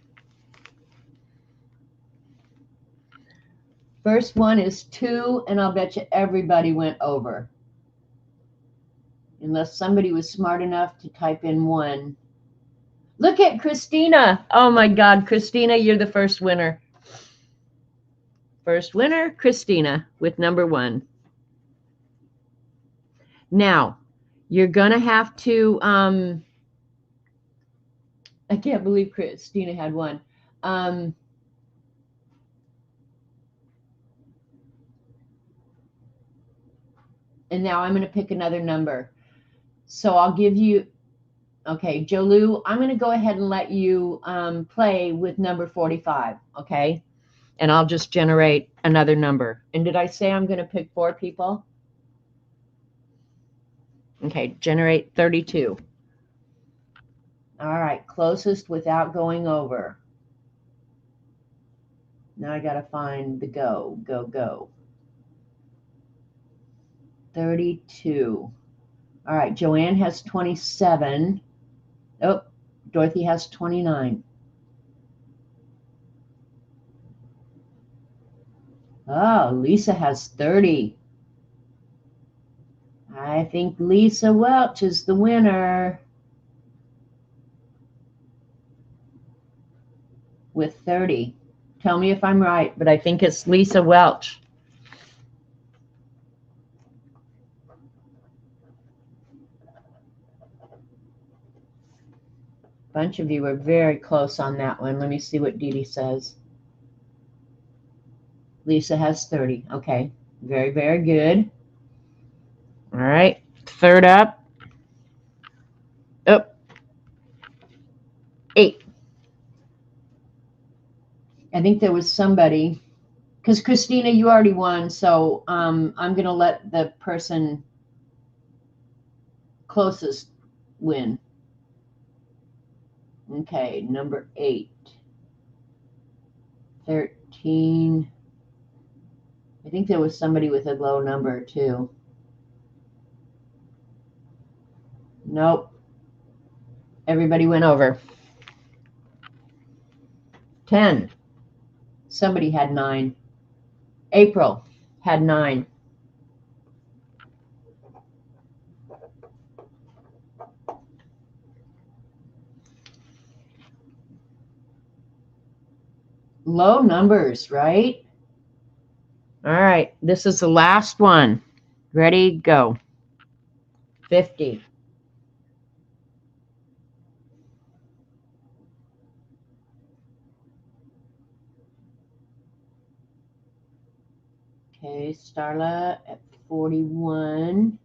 First one is 2, and I'll bet you everybody went over. Unless somebody was smart enough to type in 1. Look at Christina. Oh my God, Christina, you're the first winner. First winner, Christina, with number 1. Now, you're going to have to, I can't believe Christina had 1. And now I'm going to pick another number. So I'll give you, okay, Jolu, I'm going to go ahead and let you play with number 45, okay? And I'll just generate another number. And did I say I'm going to pick 4 people? Okay, generate 32. All right, closest without going over. Now I got to find the go. 32. All right, Joanne has 27. Oh, Dorothy has 29. Oh, Lisa has 30. I think Lisa Welch is the winner with 30. Tell me if I'm right, but I think it's Lisa Welch. A bunch of you were very close on that one. Let me see what Dee Dee says. Lisa has 30. Okay, very, very good. All right, third up. Oh, 8. I think there was somebody, because Christina, you already won, so I'm going to let the person closest win. Okay, number 8. 13. I think there was somebody with a low number too. Nope. Everybody went over. 10. Somebody had 9. April had 9. Low numbers, right? All right, this is the last one. Ready, go. 50. Okay, Starla at 41.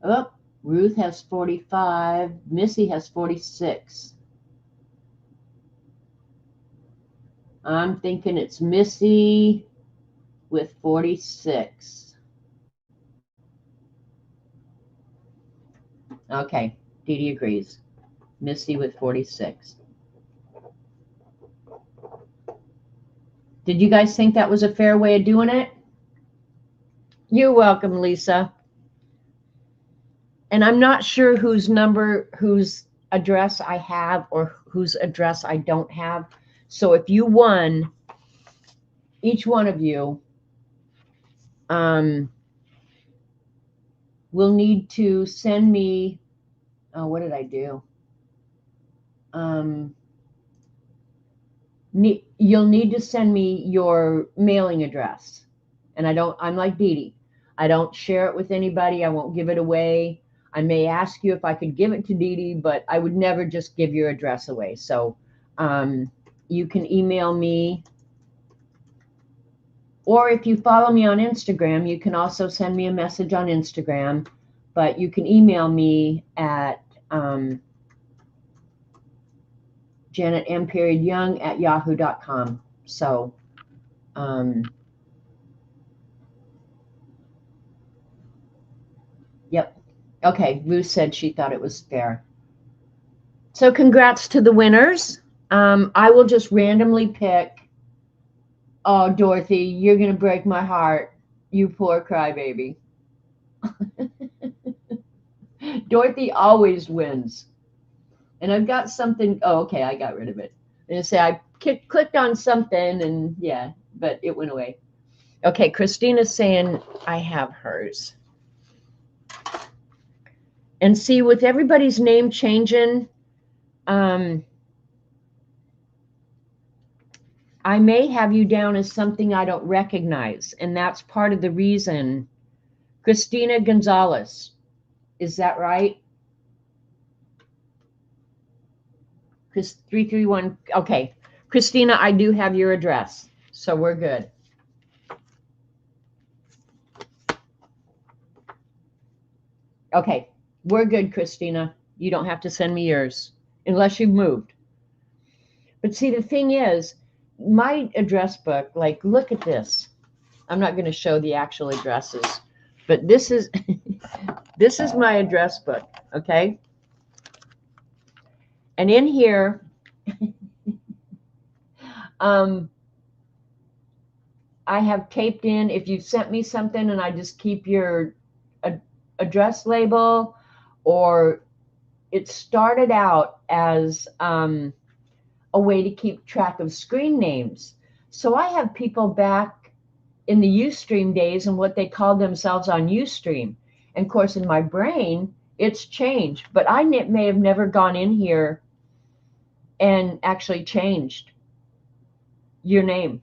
Oh, Ruth has 45. Missy has 46. I'm thinking it's Missy with 46. Okay, Dee Dee agrees. Missy with 46. Did you guys think that was a fair way of doing it? You're welcome, Lisa. And I'm not sure whose address I have or whose address I don't have. So if you won, each one of you will need to send me, oh, what did I do? You'll need to send me your mailing address. And I'm like Dee Dee. I don't share it with anybody. I won't give it away. I may ask you if I could give it to Dee Dee, but I would never just give your address away. So you can email me. Or if you follow me on Instagram, you can also send me a message on Instagram. But you can email me at janetm.young@yahoo.com. So, yep. Okay, Ruth said she thought it was fair. So congrats to the winners. I will just randomly pick. Oh, Dorothy, you're going to break my heart. You poor crybaby. Dorothy always wins. And I've got something. Oh, okay, I got rid of it. And I say I clicked on something and yeah, but it went away. Okay, Christina's saying I have hers. And see, with everybody's name changing, I may have you down as something I don't recognize, and that's part of the reason. Christina Gonzalez, is that right? Chris 331. Okay, Christina, I do have your address, so we're good. Okay, we're good, Christina. You don't have to send me yours unless you've moved. But see, the thing is, my address book, like, look at this. I'm not going to show the actual addresses, but this is this is my address book, okay? And in here, I have taped in, if you've sent me something and I just keep your address label, or it started out as a way to keep track of screen names. So I have people back in the Ustream days and what they called themselves on Ustream. And of course, in my brain, it's changed, but I may have never gone in here and actually changed your name.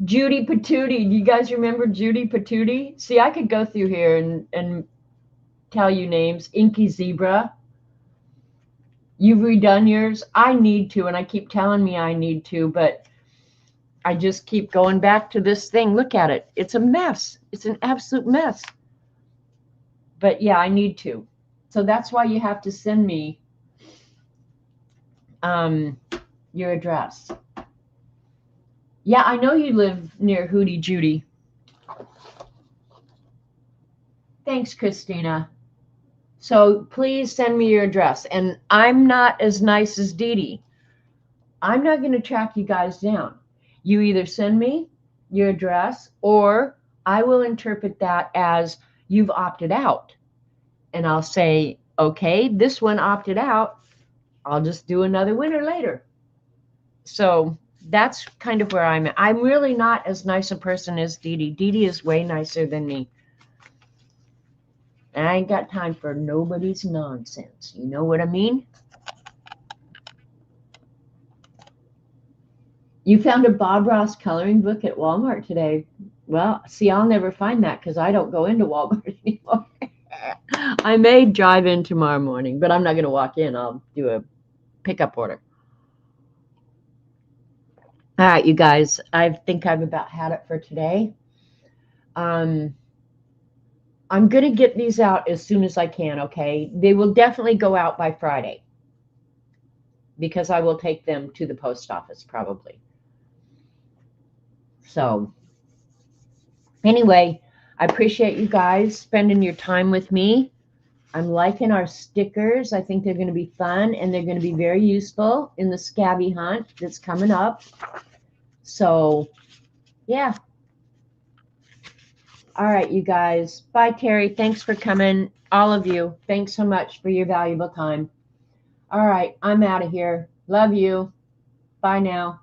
Judy Patootie. Do you guys remember Judy Patootie? See, I could go through here and tell you names. Inky Zebra. You've redone yours. I need to, and I keep telling me I need to, but I just keep going back to this thing. Look at it. It's a mess. It's an absolute mess. But yeah, I need to. So that's why you have to send me your address. Yeah, I know you live near Hootie Judy. Thanks, Christina. So please send me your address. And I'm not as nice as Dee Dee. I'm not going to track you guys down. You either send me your address, or I will interpret that as you've opted out. And I'll say, okay, this one opted out. I'll just do another winner later. So that's kind of where I'm at. I'm really not as nice a person as Dee Dee. Dee Dee is way nicer than me. And I ain't got time for nobody's nonsense. You know what I mean? You found a Bob Ross coloring book at Walmart today. Well, see, I'll never find that because I don't go into Walmart anymore. I may drive in tomorrow morning, but I'm not going to walk in. I'll do a pickup order. All right, you guys, I think I've about had it for today. I'm going to get these out as soon as I can, okay? They will definitely go out by Friday because I will take them to the post office probably. So anyway, I appreciate you guys spending your time with me. I'm liking our stickers. I think they're going to be fun, and they're going to be very useful in the Scabby hunt that's coming up. So, yeah. All right, you guys. Bye, Terry. Thanks for coming. All of you, thanks so much for your valuable time. All right, I'm out of here. Love you. Bye now.